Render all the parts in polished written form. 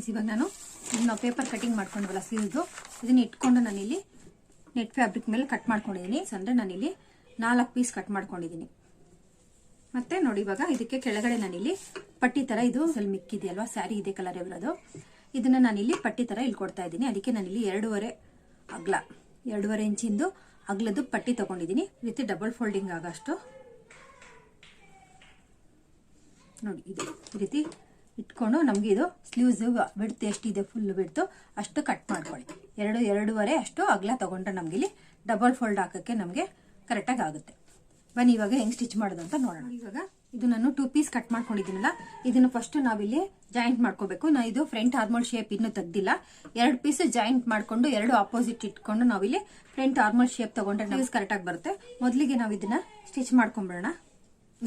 Friends, ಇವಾಗ ನಾನು paper cutting ಮಾಡ್ಕೊಂಡ್ವಲ್ಲ ಸ್ಲೀವ್ದು, ಇದನ್ನ ಇಟ್ಕೊಂಡು ನಾನಿಲ್ಲಿ ನೆಟ್ ಫ್ಯಾಬ್ರಿಕ್ ಮೇಲೆ ಕಟ್ ಮಾಡ್ಕೊಂಡಿದ್ದೀನಿ. ಅಂದ್ರೆ ನಾನಿಲ್ಲಿ 4 ಪೀಸ್ ಕಟ್ ಮಾಡ್ಕೊಂಡಿದ್ದೀನಿ. ಮತ್ತೆ ನೋಡಿ, ಇವಾಗ ಇದಕ್ಕೆ ಕೆಳಗಡೆ ನಾನಿಲ್ಲಿ ಪಟ್ಟಿ ತರ, ಇದು ಸ್ವಲ್ಪ ಮಿಕ್ಕಿದೆಯಲ್ವಾ ಸ್ಯಾರಿ ಇದೇ ಕಲರ್ ಇರೋದು, ಇದನ್ನ ನಾನಿಲ್ಲಿ ಪಟ್ಟಿ ತರ ಇಲ್ಲಿ ಕೊಡ್ತಾ ಇದ್ದೀನಿ. ಅದಕ್ಕೆ ನಾನಿಲ್ಲಿ 2.5 ಇಂಚಿಂದು ಅಗ್ಲದ್ದು ಪಟ್ಟಿ ತಗೊಂಡಿದ್ದೀನಿ. ಈ ರೀತಿ ಡಬಲ್ ಫೋಲ್ಡಿಂಗ್ ಆಗಷ್ಟು ನೋಡಿ ಇದು ಈ ರೀತಿ ಇಟ್ಕೊಂಡು ನಮ್ಗೆ ಇದು ಸ್ಲೀವ್ಸ್ ಬಿಡ್ತು ಎಷ್ಟಿದೆ ಫುಲ್ ಬಿಡ್ತು ಅಷ್ಟು ಕಟ್ ಮಾಡ್ಕೊಳ್ಳಿ. 2.5 ಅಷ್ಟು ಅಗಲ ತಗೊಂಡ್ರೆ ನಮ್ಗೆ ಇಲ್ಲಿ ಡಬಲ್ ಫೋಲ್ಡ್ ಹಾಕಕ್ಕೆ ನಮ್ಗೆ ಕರೆಕ್ಟಾಗಿ ಆಗುತ್ತೆ. ಬನ್ನಿ ಇವಾಗ ಹೆಂಗ್ ಸ್ಟಿಚ್ ಮಾಡೋದು ಅಂತ ನೋಡೋಣ. ಇವಾಗ ಇದು ನಾನು 2 ಪೀಸ್ ಕಟ್ ಮಾಡ್ಕೊಂಡಿದ್ದೀನಲ್ಲ, ಇದನ್ನ ಫಸ್ಟ್ ನಾವಿಲ್ಲಿ ಜಾಯಿಂಟ್ ಮಾಡ್ಕೋಬೇಕು. ನಾ ಇದು ಫ್ರಂಟ್ ಆರ್ಮೋಲ್ ಶೇಪ್ ಇನ್ನೂ ತೆಗ್ದಿಲ್ಲ. 2 ಪೀಸ್ ಜಾಯಿಂಟ್ ಮಾಡ್ಕೊಂಡು 2 ಆಪೋಸಿಟ್ ಇಟ್ಕೊಂಡು ನಾವಿಲ್ಲಿ ಫ್ರಂಟ್ ಆರ್ಮೋಲ್ ಶೇಪ್ ತಗೊಂಡ್ರೆ ನಮ್ಗೆ ಕರೆಕ್ಟ್ ಆಗಿ ಬರುತ್ತೆ. ಮೊದಲಿಗೆ ನಾವು ಇದನ್ನ ಸ್ಟಿಚ್ ಮಾಡ್ಕೊಂಡ್ಬಿಡೋಣ.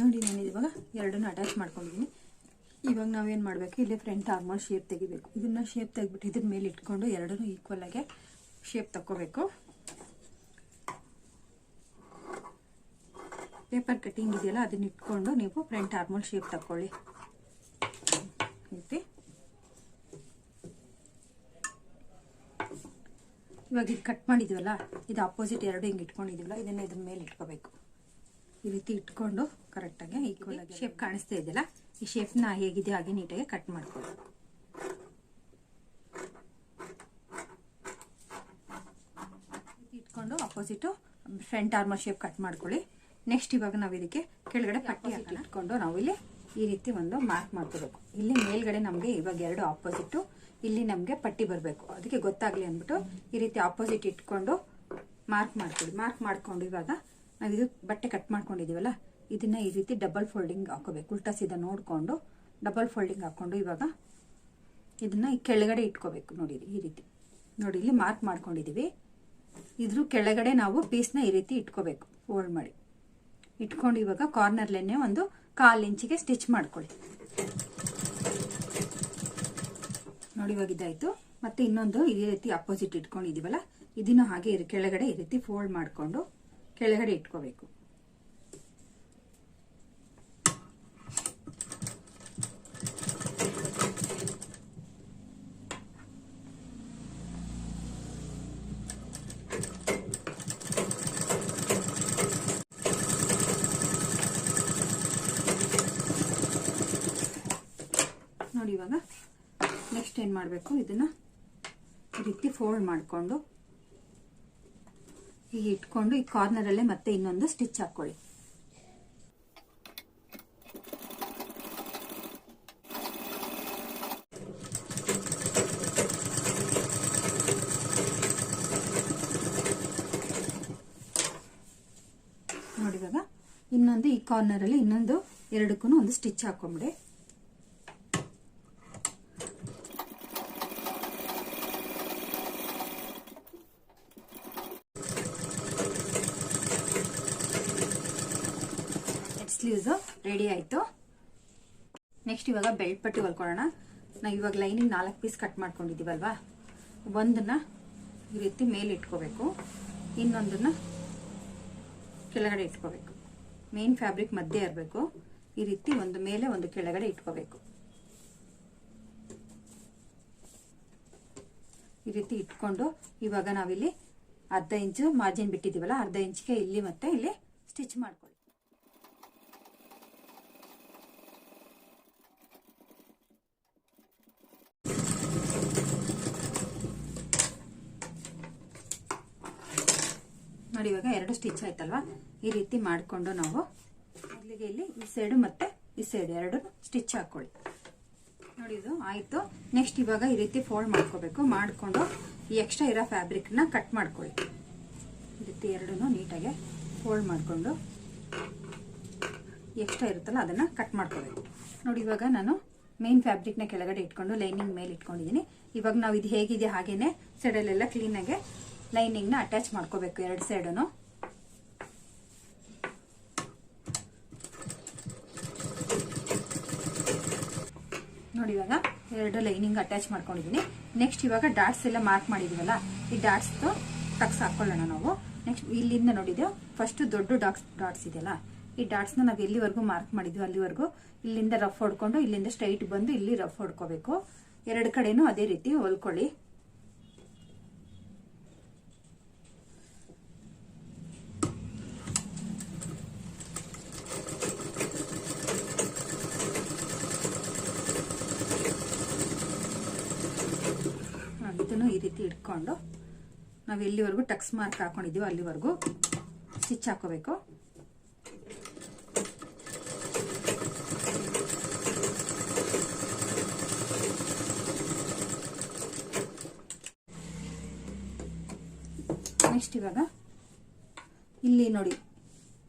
ನೋಡಿ, ನಾನು ಇವಾಗ 2 ಅಟ್ಯಾಚ್ ಮಾಡ್ಕೊಂಡಿದ್ದೀನಿ. ಇವಾಗ ನಾವೇನ್ ಮಾಡ್ಬೇಕು, ಇಲ್ಲಿ ಫ್ರಂಟ್ ಆರ್ಮೋಲ್ ಶೇಪ್ ತೆಗಿಬೇಕು. ಇದನ್ನ ಶೇಪ್ ತೆಗಿಬಿಟ್ಟು ಇದ್ರ ಮೇಲೆ ಇಟ್ಕೊಂಡು 2 ಈಕ್ವಲ್ ಆಗಿ ಶೇಪ್ ತಕೋಬೇಕು. ಪೇಪರ್ ಕಟಿಂಗ್ ಇದೆಯಲ್ಲ ಅದನ್ನ ಇಟ್ಕೊಂಡು ನೀವು ಫ್ರಂಟ್ ಆರ್ಮೋಲ್ ಶೇಪ್ ತಕೊಳ್ಳಿ. ಇವಾಗ ಇದು ಕಟ್ ಮಾಡಿದ್ವಲ್ಲ, ಇದು ಅಪೋಸಿಟ್ 2 ಹಿಂಗೆ ಇಟ್ಕೊಂಡಿದೀವಲ್ಲ, ಇದನ್ನ ಇದ್ರ ಮೇಲೆ ಇಟ್ಕೋಬೇಕು. ಈ ರೀತಿ ಇಟ್ಕೊಂಡು ಕರೆಕ್ಟಾಗಿ ಈಕ್ವಲ್ ಆಗಿ ಶೇಪ್ ಕಾಣಿಸ್ತಾ ಇದೆಯಲ್ಲ, ಈ ಶೇಪ್ನ ಹೇಗಿದೆ ಹಾಗೆ ನೀಟಾಗಿ ಕಟ್ ಮಾಡ್ಕೊಳ್ಳಿ. ಇಟ್ಕೊಂಡು opposite front armhole shape cut ಮಾಡ್ಕೊಳ್ಳಿ. ನೆಕ್ಸ್ಟ್ ಇವಾಗ ನಾವು ಇದಕ್ಕೆ ಕೆಳಗಡೆ ಪಟ್ಟಿ ಇಟ್ಕೊಂಡು ನಾವು ಇಲ್ಲಿ ಈ ರೀತಿ ಒಂದು ಮಾರ್ಕ್ ಮಾಡ್ಕೋಬೇಕು. ಇಲ್ಲಿ ಮೇಲ್ಗಡೆ ನಮಗೆ ಇವಾಗ 2 ಆಪೋಸಿಟ್, ಇಲ್ಲಿ ನಮಗೆ ಪಟ್ಟಿ ಬರಬೇಕು. ಅದಕ್ಕೆ ಗೊತ್ತಾಗ್ಲಿ ಅಂದ್ಬಿಟ್ಟು ಈ ರೀತಿ ಆಪೋಸಿಟ್ ಇಟ್ಕೊಂಡು ಮಾರ್ಕ್ ಮಾಡ್ಕೊಳ್ಳಿ. ಮಾರ್ಕ್ ಮಾಡ್ಕೊಂಡು ಇವಾಗ ನಾವಿದು ಬಟ್ಟೆ ಕಟ್ ಮಾಡ್ಕೊಂಡಿದೀವಲ್ಲ, ಇದನ್ನ ಈ ರೀತಿ ಡಬಲ್ ಫೋಲ್ಡಿಂಗ್ ಹಾಕೋಬೇಕು. ಉಲ್ಟಾ ಸೀದಾ ನೋಡ್ಕೊಂಡು ಡಬಲ್ ಫೋಲ್ಡಿಂಗ್ ಹಾಕೊಂಡು ಇವಾಗ ಇದನ್ನ ಈ ಕೆಳಗಡೆ ಇಟ್ಕೋಬೇಕು. ನೋಡಿ ಈ ರೀತಿ ನೋಡಿ, ಇಲ್ಲಿ ಮಾರ್ಕ್ ಮಾಡ್ಕೊಂಡಿದೀವಿ. ಇದ್ರ ಕೆಳಗಡೆ ನಾವು ಪೀಸ್ನ ಈ ರೀತಿ ಇಟ್ಕೋಬೇಕು, ಫೋಲ್ಡ್ ಮಾಡಿ ಇಟ್ಕೊಂಡು ಇವಾಗ ಕಾರ್ನರ್ಲೇನೆ ಒಂದು 1/4 ಇಂಚಿಗೆ ಸ್ಟಿಚ್ ಮಾಡ್ಕೊಳ್ಳಿ. ನೋಡಿ ಇವಾಗ ಇದಾಯ್ತು. ಮತ್ತೆ ಇನ್ನೊಂದು ಇದೇ ರೀತಿ ಅಪೋಸಿಟ್ ಇಟ್ಕೊಂಡಿದೀವಲ್ಲ, ಇದನ್ನ ಹಾಗೆ ಕೆಳಗಡೆ ಈ ರೀತಿ ಫೋಲ್ಡ್ ಮಾಡ್ಕೊಂಡು ಕೆಳಗಡೆ ಇಟ್ಕೋಬೇಕು. ನೋಡಿ ಇವಾಗ ನೆಕ್ಸ್ಟ್ ಏನ್ ಮಾಡ್ಬೇಕು, ಇದನ್ನ ಈ ರೀತಿ ಫೋಲ್ಡ್ ಮಾಡ್ಕೊಂಡು ಹೀಗೆ ಇಟ್ಕೊಂಡು ಈ ಕಾರ್ನರ್ ಅಲ್ಲೇ ಮತ್ತೆ ಇನ್ನೊಂದು ಸ್ಟಿಚ್ ಹಾಕೊಳ್ಳಿ. ನೋಡಿ ಇವಾಗ ಇನ್ನೊಂದು ಈ ಕಾರ್ನರ್ ಅಲ್ಲಿ ಇನ್ನೊಂದು 2ಕ್ಕೂ ಒಂದು ಸ್ಟಿಚ್ ಹಾಕೊಂಬಿಡಿ. ಸ್ಲೀವ್ಸ್ ರೆಡಿ ಆಯ್ತು. ನೆಕ್ಸ್ಟ್ ಇವಾಗ ಬೆಲ್ಟ್ ಪಟ್ಟಿ ಹೊಲ್ಕೊಳ್ಳೋಣ. ನಾವು ಇವಾಗ ಲೈನಿಂಗ್ 4 ಪೀಸ್ ಕಟ್ ಮಾಡ್ಕೊಂಡಿದೀವಲ್ವಾ, ಒಂದನ್ನ ಈ ರೀತಿ ಮೇಲೆ ಇಟ್ಕೋಬೇಕು, ಇನ್ನೊಂದನ್ನ ಕೆಳಗಡೆ ಇಟ್ಕೋಬೇಕು. ಮೇನ್ ಫ್ಯಾಬ್ರಿಕ್ ಮಧ್ಯೆ ಇರಬೇಕು. ಈ ರೀತಿ ಒಂದು ಮೇಲೆ ಒಂದು ಕೆಳಗಡೆ ಇಟ್ಕೋಬೇಕು. ಈ ರೀತಿ ಇಟ್ಕೊಂಡು ಇವಾಗ ನಾವಿಲ್ಲಿ 1/2 ಇಂಚು ಮಾರ್ಜಿನ್ ಬಿಟ್ಟಿದೀವಲ್ಲ, 1/2 ಇಂಚಿಗೆ ಇಲ್ಲಿ ಮತ್ತೆ ಇಲ್ಲಿ ಸ್ಟಿಚ್ ಮಾಡ್ಕೊಳ್ಳಿ. ನೋಡಿ ಇವಾಗ 2 ಸ್ಟಿಚ್ ಆಯ್ತಲ್ವಾ, ಈ ರೀತಿ ಮಾಡ್ಕೊಂಡು ನಾವು ಮೊದಲಿಗೆ ಇಲ್ಲಿ ಈ ಸೈಡ್ ಮತ್ತೆ ಈ ಸೈಡ್ 2 ಸ್ಟಿಚ್ ಹಾಕೊಳ್ಳಿ. ನೋಡಿ ಇದು ಆಯ್ತು. ನೆಕ್ಸ್ಟ್ ಇವಾಗ ಈ ರೀತಿ ಫೋಲ್ಡ್ ಮಾಡ್ಕೋಬೇಕು. ಮಾಡ್ಕೊಂಡು ಈ ಎಕ್ಸ್ಟ್ರಾ ಇರೋ ಫ್ಯಾಬ್ರಿಕ್ ನ ಕಟ್ ಮಾಡ್ಕೊಳ್ಳಿ. ಈ ರೀತಿ 2 ನೀಟಾಗಿ ಫೋಲ್ಡ್ ಮಾಡ್ಕೊಂಡು ಎಕ್ಸ್ಟ್ರಾ ಇರುತ್ತಲ್ಲ ಅದನ್ನ ಕಟ್ ಮಾಡ್ಕೋಬೇಕು. ನೋಡಿ ಇವಾಗ ನಾನು ಮೇನ್ ಫ್ಯಾಬ್ರಿಕ್ ನ ಕೆಳಗಡೆ ಇಟ್ಕೊಂಡು ಲೈನಿಂಗ್ ಮೇಲೆ ಇಟ್ಕೊಂಡಿದ್ದೀನಿ. ಇವಾಗ ನಾವು ಇದು ಹೇಗಿದೆ ಹಾಗೇನೆ ಸೈಡಲ್ಲೆಲ್ಲ ಕ್ಲೀನ್ ಆಗಿ ಲೈನಿಂಗ್ ನ ಅಟ್ಯಾಚ್ ಮಾಡ್ಕೋಬೇಕು 2 ಸೈಡನು. ನೋಡಿ ಇವಾಗ 2 ಲೈನಿಂಗ್ ಅಟ್ಯಾಚ್ ಮಾಡ್ಕೊಂಡಿದೀನಿ. ನೆಕ್ಸ್ಟ್ ಇವಾಗ ಡಾಟ್ಸ್ ಎಲ್ಲ ಮಾರ್ಕ್ ಮಾಡಿದೀವಲ್ಲ, ಈ ಡಾಟ್ಸ್ ಟಕ್ಸ್ ಹಾಕೊಳ್ಳೋಣ ನಾವು. ನೆಕ್ಸ್ಟ್ ಇಲ್ಲಿಂದ ನೋಡಿದ್ವಿ ಫಸ್ಟ್ ದೊಡ್ಡ ಡಾಟ್ಸ್ ಇದೆಯಲ್ಲ, ಈ ಡಾಟ್ಸ್ ನ ನಾವು ಎಲ್ಲಿವರೆಗೂ ಮಾರ್ಕ್ ಮಾಡಿದ್ವಿ ಅಲ್ಲಿವರೆಗೂ ಇಲ್ಲಿಂದ ರಫ್ ಹೊಡ್ಕೊಂಡು ಇಲ್ಲಿಂದ ಸ್ಟ್ರೈಟ್ ಬಂದು ಇಲ್ಲಿ ರಫ್ ಹೊಡ್ಕೋಬೇಕು. ಎರಡು ಕಡೆನೂ ಅದೇ ರೀತಿ ಹೊಲ್ಕೊಳ್ಳಿ. ಇದನ್ನು ಈ ರೀತಿ ಇಟ್ಕೊಂಡು ನಾವು ಎಲ್ಲಿವರೆಗೂ ಟಕ್ಸ್ ಮಾರ್ಕ್ ಹಾಕೊಂಡಿದೀವೋ ಅಲ್ಲಿವರೆಗೂ ಸ್ಟಿಚ್ ಹಾಕೋಬೇಕು. ನೆಕ್ಸ್ಟ್ ಇವಾಗ ಇಲ್ಲಿ ನೋಡಿ,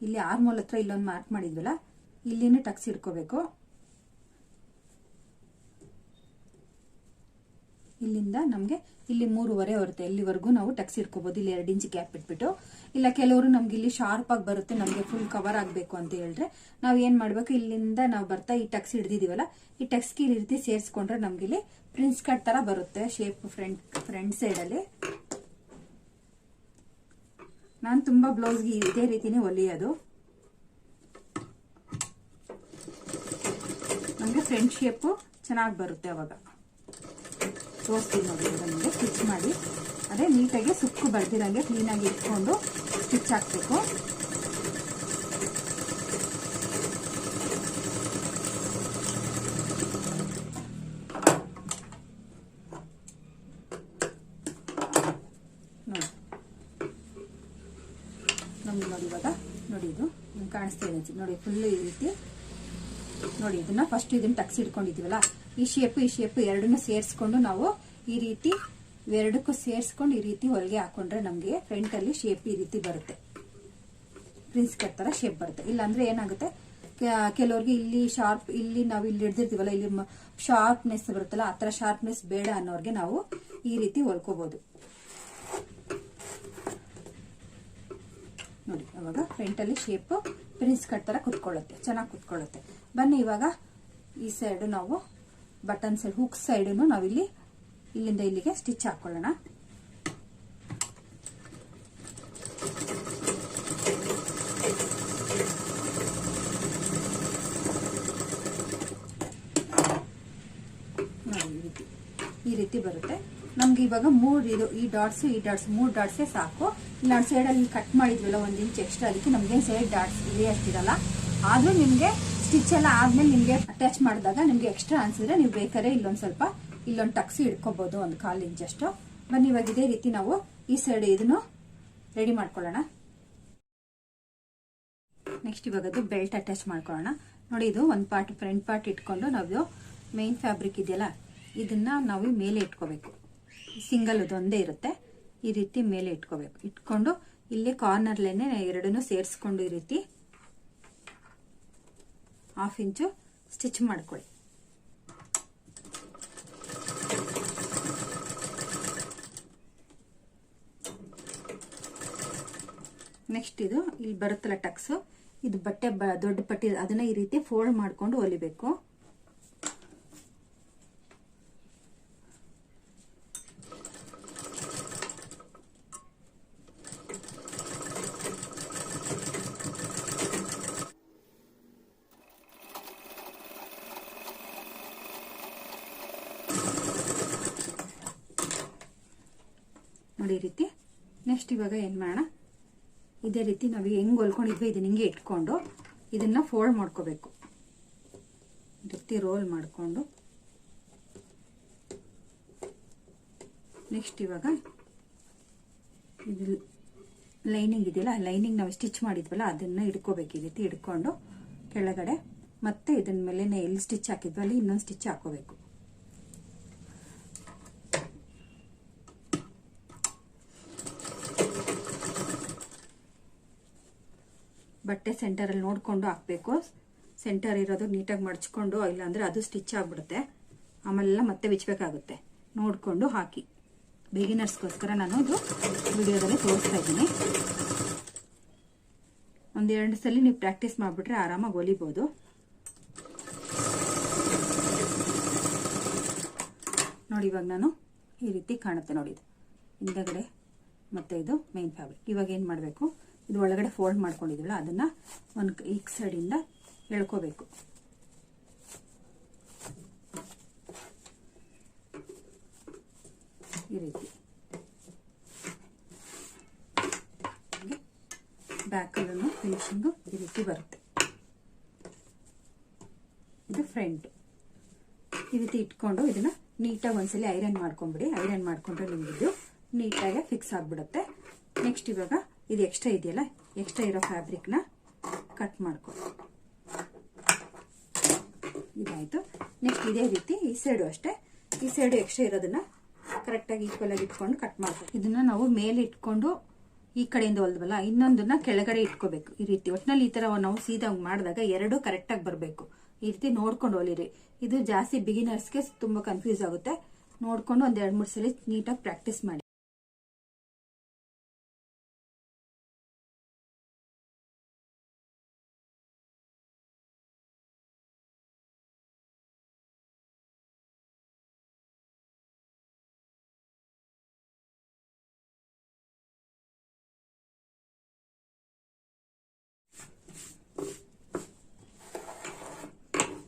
ಇಲ್ಲಿ ಆರ್ಮೋಲ್ ಹತ್ರ ಇಲ್ಲೊಂದು ಮಾರ್ಕ್ ಮಾಡಿದ್ವಲ್ಲ, ಇಲ್ಲಿನೂ ಟಕ್ಸ್ ಇಟ್ಕೋಬೇಕು. ಇಲ್ಲಿಂದ ನಮಗೆ ಇಲ್ಲಿ 3.5 ಬರುತ್ತೆ, ಇಲ್ಲಿವರೆಗೂ ನಾವು ಟಕ್ಸ್ ಇಟ್ಕೋಬಹುದು. ಇಲ್ಲಿ 2 ಇಂಚ್ ಗ್ಯಾಪ್ ಇಟ್ಬಿಟ್ಟು, ಇಲ್ಲ ಕೆಲವರು ನಮ್ಗೆ ಇಲ್ಲಿ ಶಾರ್ಪ್ ಆಗಿ ಬರುತ್ತೆ, ನಮ್ಗೆ ಫುಲ್ ಕವರ್ ಆಗ್ಬೇಕು ಅಂತ ಹೇಳಿದ್ರೆ ನಾವ್ ಏನ್ ಮಾಡ್ಬೇಕು, ಇಲ್ಲಿಂದ ನಾವು ಬರ್ತಾ ಈ ಟಕ್ಸ್ ಹಿಡ್ದಿದೀವಲ್ಲ, ಈ ಟಕ್ಸ್ಗೆ ಈ ರೀತಿ ಸೇರಿಸ್ಕೊಂಡ್ರೆ ನಮ್ಗೆ ಇಲ್ಲಿ ಪ್ರಿನ್ಸ್ ಕಟ್ ತರ ಬರುತ್ತೆ ಶೇಪ್ ಫ್ರಂಟ್ ಸೈಡ್ ಅಲ್ಲಿ. ನಾನು ತುಂಬಾ ಬ್ಲೌಸ್ಗೆ ಇದೇ ರೀತಿನೇ ಹೊಲಿಯೋದು. ನಮ್ಗೆ ಫ್ರಂಟ್ ಶೇಪ್ ಚೆನ್ನಾಗಿ ಬರುತ್ತೆ. ಅವಾಗ ತೋರಿಸ್ತೀನಿ ನೋಡಿ, ನಿಮಗೆ ಸ್ಟಿಚ್ ಮಾಡಿ ಅದೇ ನೀಟಾಗಿ ಸುಕ್ಕು ಬರ್ದಿರಂಗೆ ಕ್ಲೀನಾಗಿ ಇಟ್ಕೊಂಡು ಸ್ಟಿಚ್ ಹಾಕ್ಬೇಕು. ನೋಡಿ ನೋಡಿ ಇವಾಗ ನೋಡಿ, ಇದು ನಿಮ್ಗೆ ಕಾಣಿಸ್ತಾ ಇದೆ ನೋಡಿ, ಫುಲ್ ಈ ರೀತಿ ನೋಡಿ. ಇದನ್ನ ಫಸ್ಟ್ ಇದನ್ನ ಟಕ್ಸ್ ಇಟ್ಕೊಂಡಿದೀವಲ್ಲ, ಈ ಶೇಪ್ ಎರಡನ್ನೂ ಸೇರಿಸ್ಕೊಂಡು ನಾವು ಈ ರೀತಿ ಎರಡಕ್ಕೂ ಸೇರಿಸ್ಕೊಂಡು ಈ ರೀತಿ ಹೊಲಿಗೆ ಹಾಕೊಂಡ್ರೆ ನಮ್ಗೆ ಫ್ರಂಟ್ ಅಲ್ಲಿ ಶೇಪ್ ಈ ರೀತಿ ಬರುತ್ತೆ, ಪ್ರಿನ್ಸ್ ಕಟ್ ತರ ಶೇಪ್ ಬರುತ್ತೆ. ಇಲ್ಲಾಂದ್ರೆ ಏನಾಗುತ್ತೆ, ಕೆಲವ್ರಿಗೆ ಇಲ್ಲಿ ಶಾರ್ಪ್, ಇಲ್ಲಿ ನಾವು ಇಲ್ಲಿ ಹಿಡ್ದಿರ್ತೀವಲ್ಲ, ಇಲ್ಲಿ ಶಾರ್ಪ್ನೆಸ್ ಬರುತ್ತಲ್ಲ, ಆತರ ಶಾರ್ಪ್ನೆಸ್ ಬೇಡ ಅನ್ನೋರ್ಗೆ ನಾವು ಈ ರೀತಿ ಹೊಲ್ಕೋಬಹುದು ನೋಡಿ. ಅವಾಗ ಫ್ರಂಟ್ ಅಲ್ಲಿ ಶೇಪ್ ಪ್ರಿನ್ಸ್ ಕಟ್ ತರ ಕುತ್ಕೊಳ್ಳುತ್ತೆ, ಚೆನ್ನಾಗಿ ಕುತ್ಕೊಳ್ಳುತ್ತೆ. ಬನ್ನಿ ಇವಾಗ ಈ ಸೈಡ್ ನಾವು ಬಟನ್ ಸೈಡ್, ಹುಕ್ ಸೈಡ್ ನಾವಿಲ್ಲಿ ಇಲ್ಲಿಂದ ಇಲ್ಲಿಗೆ ಸ್ಟಿಚ್ ಹಾಕೊಳ್ಳೋಣ. ನೋಡಿ ಈ ರೀತಿ ಬರುತ್ತೆ ನಮ್ಗೆ. ಇವಾಗ ಈ ಡಾಟ್ಸ್ 3 ಡಾಟ್ಸೇ ಸಾಕು. ಇಲ್ಲ ಸೈಡ್ ಅಲ್ಲಿ ಕಟ್ ಮಾಡಿದ್ವಲ್ಲ 1 ಇಂಚ್ ಎಕ್ಸ್ಟ್ರಾ, ಅದಕ್ಕೆ ನಮ್ಗೆ ಸೈಡ್ ಡಾಟ್ಸ್ ಇದೆ ಅಷ್ಟಿರಲ್ಲ. ಆದ್ರೂ ನಿಮ್ಗೆ ಸ್ಟಿಚ್ ಎಲ್ಲ ಆದ್ಮೇಲೆ ನಿಮ್ಗೆ ಅಟ್ಯಾಚ್ ಮಾಡಿದಾಗ ನಿಮ್ಗೆ ಎಕ್ಸ್ಟ್ರಾ ಅನ್ಸಿದ್ರೆ ನೀವು ಬೇಕಾದ್ರೆ ಇಲ್ಲೊಂದು ಟಕ್ಸ್ ಇಟ್ಕೋಬಹುದು, 1/4 ಇಂಚ್ ಅಷ್ಟು. ಬನ್ನಿ ಇವಾಗ ಇದೇ ರೀತಿ ನಾವು ಈ ಸೈಡ್ ಇದನ್ನು ರೆಡಿ ಮಾಡ್ಕೊಳ್ಳೋಣ. ನೆಕ್ಸ್ಟ್ ಇವಾಗ ಅದು ಬೆಲ್ಟ್ ಅಟ್ಯಾಚ್ ಮಾಡ್ಕೊಳ್ಳೋಣ. ನೋಡಿ, ಇದು ಒಂದು ಪಾರ್ಟ್ ಫ್ರಂಟ್ ಪಾರ್ಟ್ ಇಟ್ಕೊಂಡು ನಾವು ಮೇನ್ ಫ್ಯಾಬ್ರಿಕ್ ಇದೆಯಲ್ಲ, ಇದನ್ನ ನಾವು ಮೇಲೆ ಇಟ್ಕೋಬೇಕು. ಸಿಂಗಲ್ ಅದೊಂದೇ ಇರುತ್ತೆ, ಈ ರೀತಿ ಮೇಲೆ ಇಟ್ಕೋಬೇಕು. ಇಟ್ಕೊಂಡು ಇಲ್ಲಿ ಕಾರ್ನರ್ಲೇನೆ ಎರಡನ್ನೂ ಸೇರಿಸ್ಕೊಂಡು ಈ ರೀತಿ 1/2 ಇಂಚು ಸ್ಟಿಚ್ ಮಾಡ್ಕೊಳ್ಳಿ. ನೆಕ್ಸ್ಟ್ ಇದು ಇಲ್ಲಿ ಬರುತ್ತಲ್ಲ ಟಕ್ಸ್, ಇದು ಬಟ್ಟೆ ದೊಡ್ಡ ಪಟ್ಟಿ, ಅದನ್ನ ಈ ರೀತಿ ಫೋಲ್ಡ್ ಮಾಡ್ಕೊಂಡು ಹೊಲಿಬೇಕು. ನೋಡಿ ಈ ರೀತಿ. ನೆಕ್ಸ್ಟ್ ಇವಾಗ ಏನ್ ಮಾಡೋಣ, ಇದೇ ರೀತಿ ನಾವು ಹೆಂಗ್ ಹೊಲ್ಕೊಂಡಿದ್ವಿ ಇದನ್ನ ಹಿಂಗೆ ಇಟ್ಕೊಂಡು ಇದನ್ನ ಫೋಲ್ಡ್ ಮಾಡ್ಕೋಬೇಕು. ಈ ರೀತಿ ರೋಲ್ ಮಾಡ್ಕೊಂಡು ನೆಕ್ಸ್ಟ್ ಇವಾಗ ಇದು ಲೈನಿಂಗ್ ಇದೆಯಲ್ಲ, ಲೈನಿಂಗ್ ನಾವು ಸ್ಟಿಚ್ ಮಾಡಿದ್ವಲ್ಲ ಅದನ್ನ ಇಟ್ಕೋಬೇಕು. ಈ ರೀತಿ ಇಟ್ಕೊಂಡು ಕೆಳಗಡೆ ಮತ್ತೆ ಇದನ್ನ ಮೇಲೆ ಎಲ್ಲಿ ಸ್ಟಿಚ್ ಹಾಕಿದ್ವಲ್ಲ ಇನ್ನೊಂದು ಸ್ಟಿಚ್ ಹಾಕೋಬೇಕು. ಬಟ್ಟೆ ಸೆಂಟರ್ ಅಲ್ಲಿ ನೋಡ್ಕೊಂಡು ಹಾಕ್ಬೇಕು. ಸೆಂಟರ್ ಇರೋದು ನೀಟಾಗಿ ಮಡ್ಚ್ಕೊಂಡು, ಇಲ್ಲಾಂದ್ರೆ ಅದು ಸ್ಟಿಚ್ ಆಗ್ಬಿಡುತ್ತೆ, ಆಮೇಲೆಲ್ಲ ಮತ್ತೆ ಬಿಚ್ಚಬೇಕಾಗುತ್ತೆ. ನೋಡ್ಕೊಂಡು ಹಾಕಿ. ಬಿಗಿನರ್ಸ್ಗೋಸ್ಕರ ನಾನು ಇದು ವಿಡಿಯೋದಲ್ಲಿ ತೋರಿಸ್ತಾ ಇದ್ದೀನಿ. 1-2 ಸಲ ನೀವು ಪ್ರಾಕ್ಟೀಸ್ ಮಾಡ್ಬಿಟ್ರೆ ಆರಾಮಾಗಿ ಹೊಲಿಬಹುದು. ನೋಡಿ ಇವಾಗ ನಾನು ಈ ರೀತಿ ಕಾಣುತ್ತೆ ನೋಡಿ, ಇದು ಹಿಂದಗಡೆ ಮತ್ತೆ ಇದು ಮೇನ್ ಫ್ಯಾಬ್ರಿಕ್. ಇವಾಗ ಏನ್ ಮಾಡಬೇಕು, ಇದು ಒಳಗಡೆ ಫೋಲ್ಡ್ ಮಾಡ್ಕೊಂಡಿದ್ವಲ್ಲ ಅದನ್ನ ಈ ಸೈಡ್ ಇಂದ ಎಳ್ಕೋಬೇಕು. ಈ ರೀತಿ ಬ್ಯಾಕಲ್ಲೂ ಫಿನಿಶಿಂಗು ಈ ರೀತಿ ಬರುತ್ತೆ. ಇದು ಫ್ರಂಟ್. ಈ ರೀತಿ ಇಟ್ಕೊಂಡು ಇದನ್ನ ನೀಟಾಗಿ ಒಂದ್ಸಲಿ ಐರನ್ ಮಾಡ್ಕೊಂಬಿಡಿ. ಐರನ್ ಮಾಡ್ಕೊಂಡ್ರೆ ನಿಮ್ಗಿದು ನೀಟಾಗಿ ಫಿಕ್ಸ್ ಆಗ್ಬಿಡುತ್ತೆ. ನೆಕ್ಸ್ಟ್ ಇವಾಗ ಇದು ಎಕ್ಸ್ಟ್ರಾ ಇದೆಯಲ್ಲ, ಎಕ್ಸ್ಟ್ರಾ ಇರೋ ಫ್ಯಾಬ್ರಿಕ್ನ ಕಟ್ ಮಾಡ್ಕೊಳ್ಳಿ. ಇದಾಯ್ತು. ನೆಕ್ಸ್ಟ್ ಇದೇ ರೀತಿ ಈ ಸೈಡು ಅಷ್ಟೇ, ಈ ಸೈಡು ಎಕ್ಸ್ಟ್ರಾ ಇರೋದನ್ನ ಕರೆಕ್ಟಾಗಿ ಈಕ್ವಲ್ ಆಗಿ ಇಟ್ಕೊಂಡು ಕಟ್ ಮಾಡ್ಕೊಳ್ಳಿ. ಇದನ್ನ ನಾವು ಮೇಲೆ ಇಟ್ಕೊಂಡು ಈ ಕಡೆಯಿಂದ ಹೊಲ್ದ್ವಲ್ಲ, ಇನ್ನೊಂದನ್ನ ಕೆಳಗಡೆ ಇಟ್ಕೋಬೇಕು. ಈ ರೀತಿ ಒಟ್ಟಿನಲ್ಲಿ ಈ ತರ ನಾವು ಸೀದಾ ಮಾಡಿದಾಗ ಎರಡು ಕರೆಕ್ಟಾಗಿ ಬರಬೇಕು. ಈ ರೀತಿ ನೋಡ್ಕೊಂಡು ಹೊಲಿರಿ. ಇದು ಜಾಸ್ತಿ ಬಿಗಿನರ್ಸ್ಗೆ ತುಂಬಾ ಕನ್ಫ್ಯೂಸ್ ಆಗುತ್ತೆ. ನೋಡ್ಕೊಂಡು ಒಂದ್ 2-3 ಸಲ ನೀಟಾಗಿ ಪ್ರಾಕ್ಟೀಸ್ ಮಾಡಿ.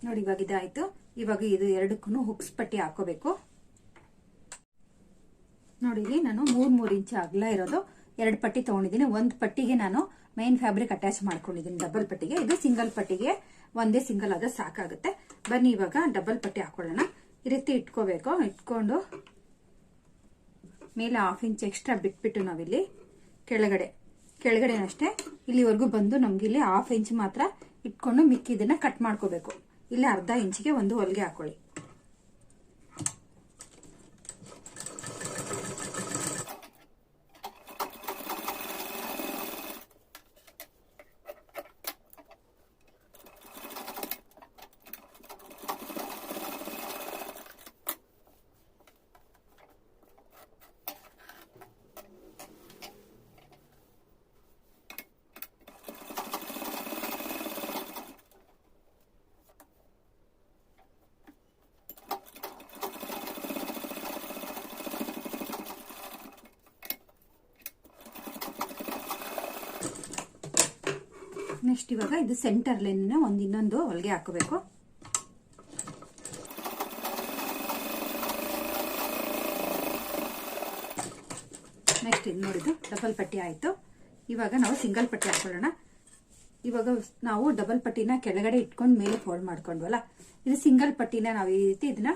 ನೋಡಿ ಇವಾಗ ಇದಾಯ್ತು. ಇವಾಗ ಇದು ಎರಡಕ್ಕೂ ಹುಕ್ಸ್ ಪಟ್ಟಿ ಹಾಕೋಬೇಕು. ನೋಡಿ ಇಲ್ಲಿ ನಾನು 3 ಇಂಚ್ ಅಗಲ ಇರೋದು 2 ಪಟ್ಟಿ ತಗೊಂಡಿದ್ದೀನಿ. ಒಂದು ಪಟ್ಟಿಗೆ ನಾನು ಮೈನ್ ಫ್ಯಾಬ್ರಿಕ್ ಅಟ್ಯಾಚ್ ಮಾಡ್ಕೊಂಡಿದ್ದೀನಿ. ಡಬಲ್ ಪಟ್ಟಿಗೆ, ಇದು ಸಿಂಗಲ್ ಪಟ್ಟಿಗೆ ಒಂದೇ ಸಿಂಗಲ್ ಆದ್ರೆ ಸಾಕಾಗುತ್ತೆ. ಬನ್ನಿ ಇವಾಗ ಡಬಲ್ ಪಟ್ಟಿ ಹಾಕೊಳ್ಳೋಣ. ಈ ರೀತಿ ಇಟ್ಕೋಬೇಕು. ಇಟ್ಕೊಂಡು ಮೇಲೆ 1/2 ಇಂಚ್ ಎಕ್ಸ್ಟ್ರಾ ಬಿಟ್ಬಿಟ್ಟು ನಾವಿಲ್ಲಿ ಕೆಳಗಡೆ ಅಷ್ಟೇ ಇಲ್ಲಿವರೆಗೂ ಬಂದು ನಮ್ಗೆ ಇಲ್ಲಿ 1/2 ಇಂಚ್ ಮಾತ್ರ ಇಟ್ಕೊಂಡು ಮಿಕ್ಕಿದನ್ನ ಕಟ್ ಮಾಡ್ಕೋಬೇಕು. ಇಲ್ಲಿ 1/2 ಇಂಚಿಗೆ ಒಂದು ಹೊಲಿಗೆ ಹಾಕೊಳ್ಳಿ. ನೆಕ್ಸ್ಟ್ ಇವಾಗ ಇದು ಸೆಂಟರ್ ಲೈನ್ ಇನ್ನೊಂದು ಹೊಲಿಗೆ ಹಾಕೋಬೇಕು. ನೆಕ್ಸ್ಟ್ ಇದು ನೋಡಿದ್ದು ಡಬಲ್ ಪಟ್ಟಿ ಆಯ್ತು. ಇವಾಗ ನಾವು ಸಿಂಗಲ್ ಪಟ್ಟಿ ಹಾಕೊಳ್ಳೋಣ. ಇವಾಗ ನಾವು ಡಬಲ್ ಪಟ್ಟಿನ ಕೆಳಗಡೆ ಇಟ್ಕೊಂಡು ಮೇಲೆ ಫೋಲ್ಡ್ ಮಾಡ್ಕೊಂಡ್ವಲ್ಲ, ಇದು ಸಿಂಗಲ್ ಪಟ್ಟಿನ ನಾವು ಈ ರೀತಿ ಇದನ್ನ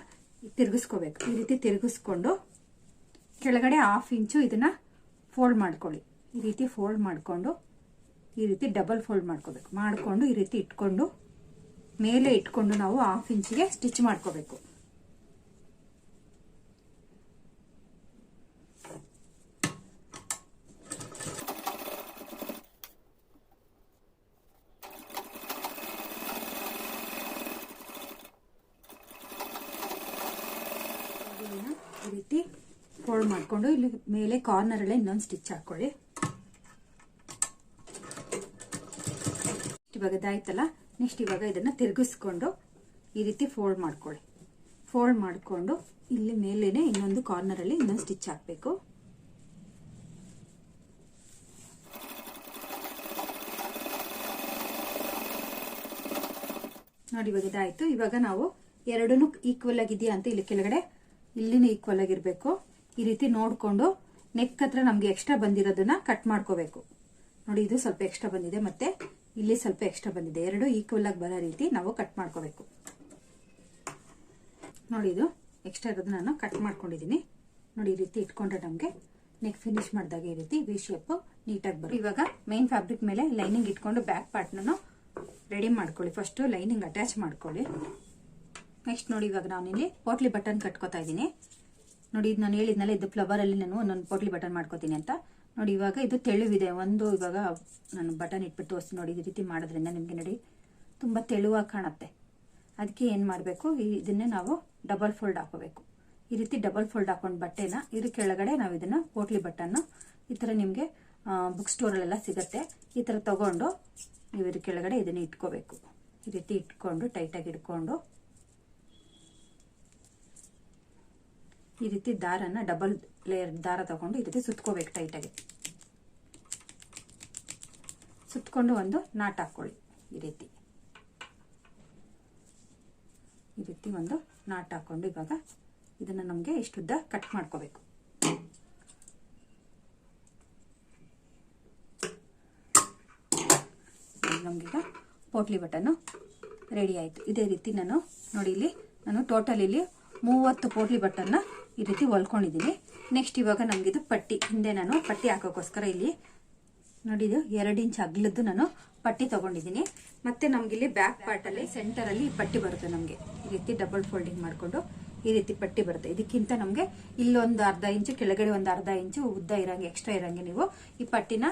ತಿರುಗಿಸ್ಕೋಬೇಕು. ಈ ರೀತಿ ತಿರುಗಿಸ್ಕೊಂಡು ಕೆಳಗಡೆ 1/2 ಇಂಚು ಇದನ್ನ ಫೋಲ್ಡ್ ಮಾಡ್ಕೊಳ್ಳಿ. ಈ ರೀತಿ ಫೋಲ್ಡ್ ಮಾಡ್ಕೊಂಡು ಈ ರೀತಿ ಡಬಲ್ ಫೋಲ್ಡ್ ಮಾಡ್ಕೋಬೇಕು. ಮಾಡ್ಕೊಂಡು ಈ ರೀತಿ ಇಟ್ಕೊಂಡು ಮೇಲೆ ಇಟ್ಕೊಂಡು ನಾವು 1/2 ಇಂಚಿಗೆ ಸ್ಟಿಚ್ ಮಾಡ್ಕೋಬೇಕು. ಈ ರೀತಿ ಫೋಲ್ಡ್ ಮಾಡ್ಕೊಂಡು ಇಲ್ಲಿ ಮೇಲೆ ಕಾರ್ನರ್ ಅಲ್ಲೇ ಇನ್ನೊಂದು ಸ್ಟಿಚ್ ಹಾಕೊಳ್ಳಿ. ಇವಾಗ ಇದಾಯ್ತಲ್ಲ. ನೆಕ್ಸ್ಟ್ ಇವಾಗ ಇದನ್ನ ತಿರುಗಿಸ್ಕೊಂಡು ಈ ರೀತಿ ಫೋಲ್ಡ್ ಮಾಡ್ಕೊಳ್ಳಿ. ಫೋಲ್ಡ್ ಮಾಡ್ಕೊಂಡು ಇಲ್ಲಿ ಮೇಲೇನೆ ಇನ್ನೊಂದು ಕಾರ್ನರ್ ಅಲ್ಲಿ ಇನ್ನೊಂದು ಸ್ಟಿಚ್ ಹಾಕ್ಬೇಕು. ನೋಡಿ ಇವಾಗ ಇದಾಯ್ತು. ಇವಾಗ ನಾವು ಎರಡೂ ಈಕ್ವಲ್ ಆಗಿದೆಯಾ ಅಂತ ಇಲ್ಲಿ ಕೆಳಗಡೆ ಇಲ್ಲಿನೂ ಈಕ್ವಲ್ ಆಗಿರ್ಬೇಕು. ಈ ರೀತಿ ನೋಡ್ಕೊಂಡು ನೆಕ್ ಹತ್ರ ನಮ್ಗೆ ಎಕ್ಸ್ಟ್ರಾ ಬಂದಿರೋದನ್ನ ಕಟ್ ಮಾಡ್ಕೋಬೇಕು. ನೋಡಿ ಇದು ಸ್ವಲ್ಪ ಎಕ್ಸ್ಟ್ರಾ ಬಂದಿದೆ, ಮತ್ತೆ ಇಲ್ಲಿ ಸ್ವಲ್ಪ ಎಕ್ಸ್ಟ್ರಾ ಬಂದಿದೆ. ಎರಡು ಈಕ್ವಲ್ ಆಗಿ ಬರೋ ರೀತಿ ನಾವು ಕಟ್ ಮಾಡ್ಕೋಬೇಕು. ನೋಡಿ ಇದು ಎಕ್ಸ್ಟ್ರಾ ಇರೋದು ನಾನು ಕಟ್ ಮಾಡ್ಕೊಂಡಿದ್ದೀನಿ. ನೋಡಿ ಈ ರೀತಿ ಇಟ್ಕೊಂಡ್ರೆ ನಮ್ಗೆ ನೆಕ್ ಫಿನಿಶ್ ಮಾಡಿದಾಗ ಈ ರೀತಿ ವಿ ಶೇಪ್ ನೀಟಾಗಿ ಬರುತ್ತೆ. ಇವಾಗ ಮೈನ್ ಫ್ಯಾಬ್ರಿಕ್ ಮೇಲೆ ಲೈನಿಂಗ್ ಇಟ್ಕೊಂಡು ಬ್ಯಾಕ್ ಪಾರ್ಟ್ನ ರೆಡಿ ಮಾಡ್ಕೊಳ್ಳಿ. ಫಸ್ಟ್ ಲೈನಿಂಗ್ ಅಟ್ಯಾಚ್ ಮಾಡ್ಕೊಳ್ಳಿ. ನೆಕ್ಸ್ಟ್ ನೋಡಿ ಇವಾಗ ನಾನು ಇಲ್ಲಿ ಪೋಟ್ಲಿ ಬಟನ್ ಕಟ್ಕೋತಾ ಇದ್ದೀನಿ. ನೋಡಿ ಇದು ನಾನು ಹೇಳಿದ್ನಲ್ಲ, ಇದು ಫ್ಲವರ್ ಅಲ್ಲಿ ನಾನು ಒಂದೊಂದು ಪೋಟ್ಲಿ ಬಟನ್ ಮಾಡ್ಕೋತೀನಿ ಅಂತ. ನೋಡಿ ಇವಾಗ ಇದು ತೆಳುವಿದೆ ಒಂದು. ಇವಾಗ ನಾನು ಬಟನ್ ಇಟ್ಬಿಟ್ಟು ತೋರಿಸಿ. ನೋಡಿ ಈ ರೀತಿ ಮಾಡೋದ್ರಿಂದ ನಿಮಗೆ ನೋಡಿ ತುಂಬಾ ತೆಳುವಾಗಿ ಕಾಣುತ್ತೆ. ಅದಕ್ಕೆ ಏನು ಮಾಡಬೇಕು, ಇದನ್ನೇ ನಾವು ಡಬಲ್ ಫೋಲ್ಡ್ ಹಾಕೋಬೇಕು. ಈ ರೀತಿ ಡಬಲ್ ಫೋಲ್ಡ್ ಹಾಕೊಂಡು ಬಟ್ಟೆನ ಇದ್ರ ಕೆಳಗಡೆ ನಾವು ಇದನ್ನ ಪೋಟ್ಲಿ ಬಟನ್ ಈ ತರ ನಿಮಗೆ ಬುಕ್ ಸ್ಟೋರಲ್ಲೆಲ್ಲ ಸಿಗುತ್ತೆ. ಈ ತರ ತಗೊಂಡು ನೀವು ಇದ್ರ ಕೆಳಗಡೆ ಇದನ್ನ ಇಟ್ಕೋಬೇಕು. ಈ ರೀತಿ ಇಟ್ಕೊಂಡು ಟೈಟಾಗಿ ಇಟ್ಕೊಂಡು ಈ ರೀತಿ ದಾರನ ಡಬಲ್ ಲೇಯರ್ ದಾರ ತಗೊಂಡು ಈ ರೀತಿ ಸುತ್ಕೋಬೇಕು. ಟೈಟಾಗಿ ಸುತ್ಕೊಂಡು ಒಂದು ನಾಟ್ ಹಾಕೊಳ್ಳಿ. ಈ ರೀತಿ ಒಂದು ನಾಟ್ ಹಾಕೊಂಡು ಇವಾಗ ಇದನ್ನ ನಮಗೆ ಇಷ್ಟುದ್ದ ಕಟ್ ಮಾಡ್ಕೋಬೇಕು. ನೋಡಿ ನಮಗೀಗ ಪೋಟ್ಲಿ ಬಟನ್ನು ರೆಡಿ ಆಯಿತು. ಇದೇ ರೀತಿ ನಾನು ನೋಡಿ ಇಲ್ಲಿ ನಾನು ಟೋಟಲ್ ಇಲ್ಲಿ 30 ಪೋಟ್ಲಿ ಬಟನ್ನ ಈ ರೀತಿ ಹೊಲ್ಕೊಂಡಿದ್ದೀನಿ. ನೆಕ್ಸ್ಟ್ ಇವಾಗ ನಮಗಿದು ಪಟ್ಟಿ, ಹಿಂದೆ ನಾನು ಪಟ್ಟಿ ಹಾಕೋಕ್ಕೋಸ್ಕರ ಇಲ್ಲಿ ನೋಡಿ ಇದು 2 ಇಂಚ್ ಅಗ್ಲದ್ದು ನಾನು ಪಟ್ಟಿ ತಗೊಂಡಿದ್ದೀನಿ. ಮತ್ತೆ ನಮ್ಗಿಲ್ಲಿ ಬ್ಯಾಕ್ ಪಾರ್ಟಲ್ಲಿ ಸೆಂಟರಲ್ಲಿ ಪಟ್ಟಿ ಬರುತ್ತೆ. ನಮಗೆ ಈ ರೀತಿ ಡಬಲ್ ಫೋಲ್ಡಿಂಗ್ ಮಾಡಿಕೊಂಡು ಈ ರೀತಿ ಪಟ್ಟಿ ಬರುತ್ತೆ. ಇದಕ್ಕಿಂತ ನಮಗೆ ಇಲ್ಲೊಂದು ಅರ್ಧ ಇಂಚು, ಕೆಳಗಡೆ ಒಂದು ಅರ್ಧ ಇಂಚು ಉದ್ದ ಇರಂಗೆ, ಎಕ್ಸ್ಟ್ರಾ ಇರಂಗೆ ನೀವು ಈ ಪಟ್ಟಿನ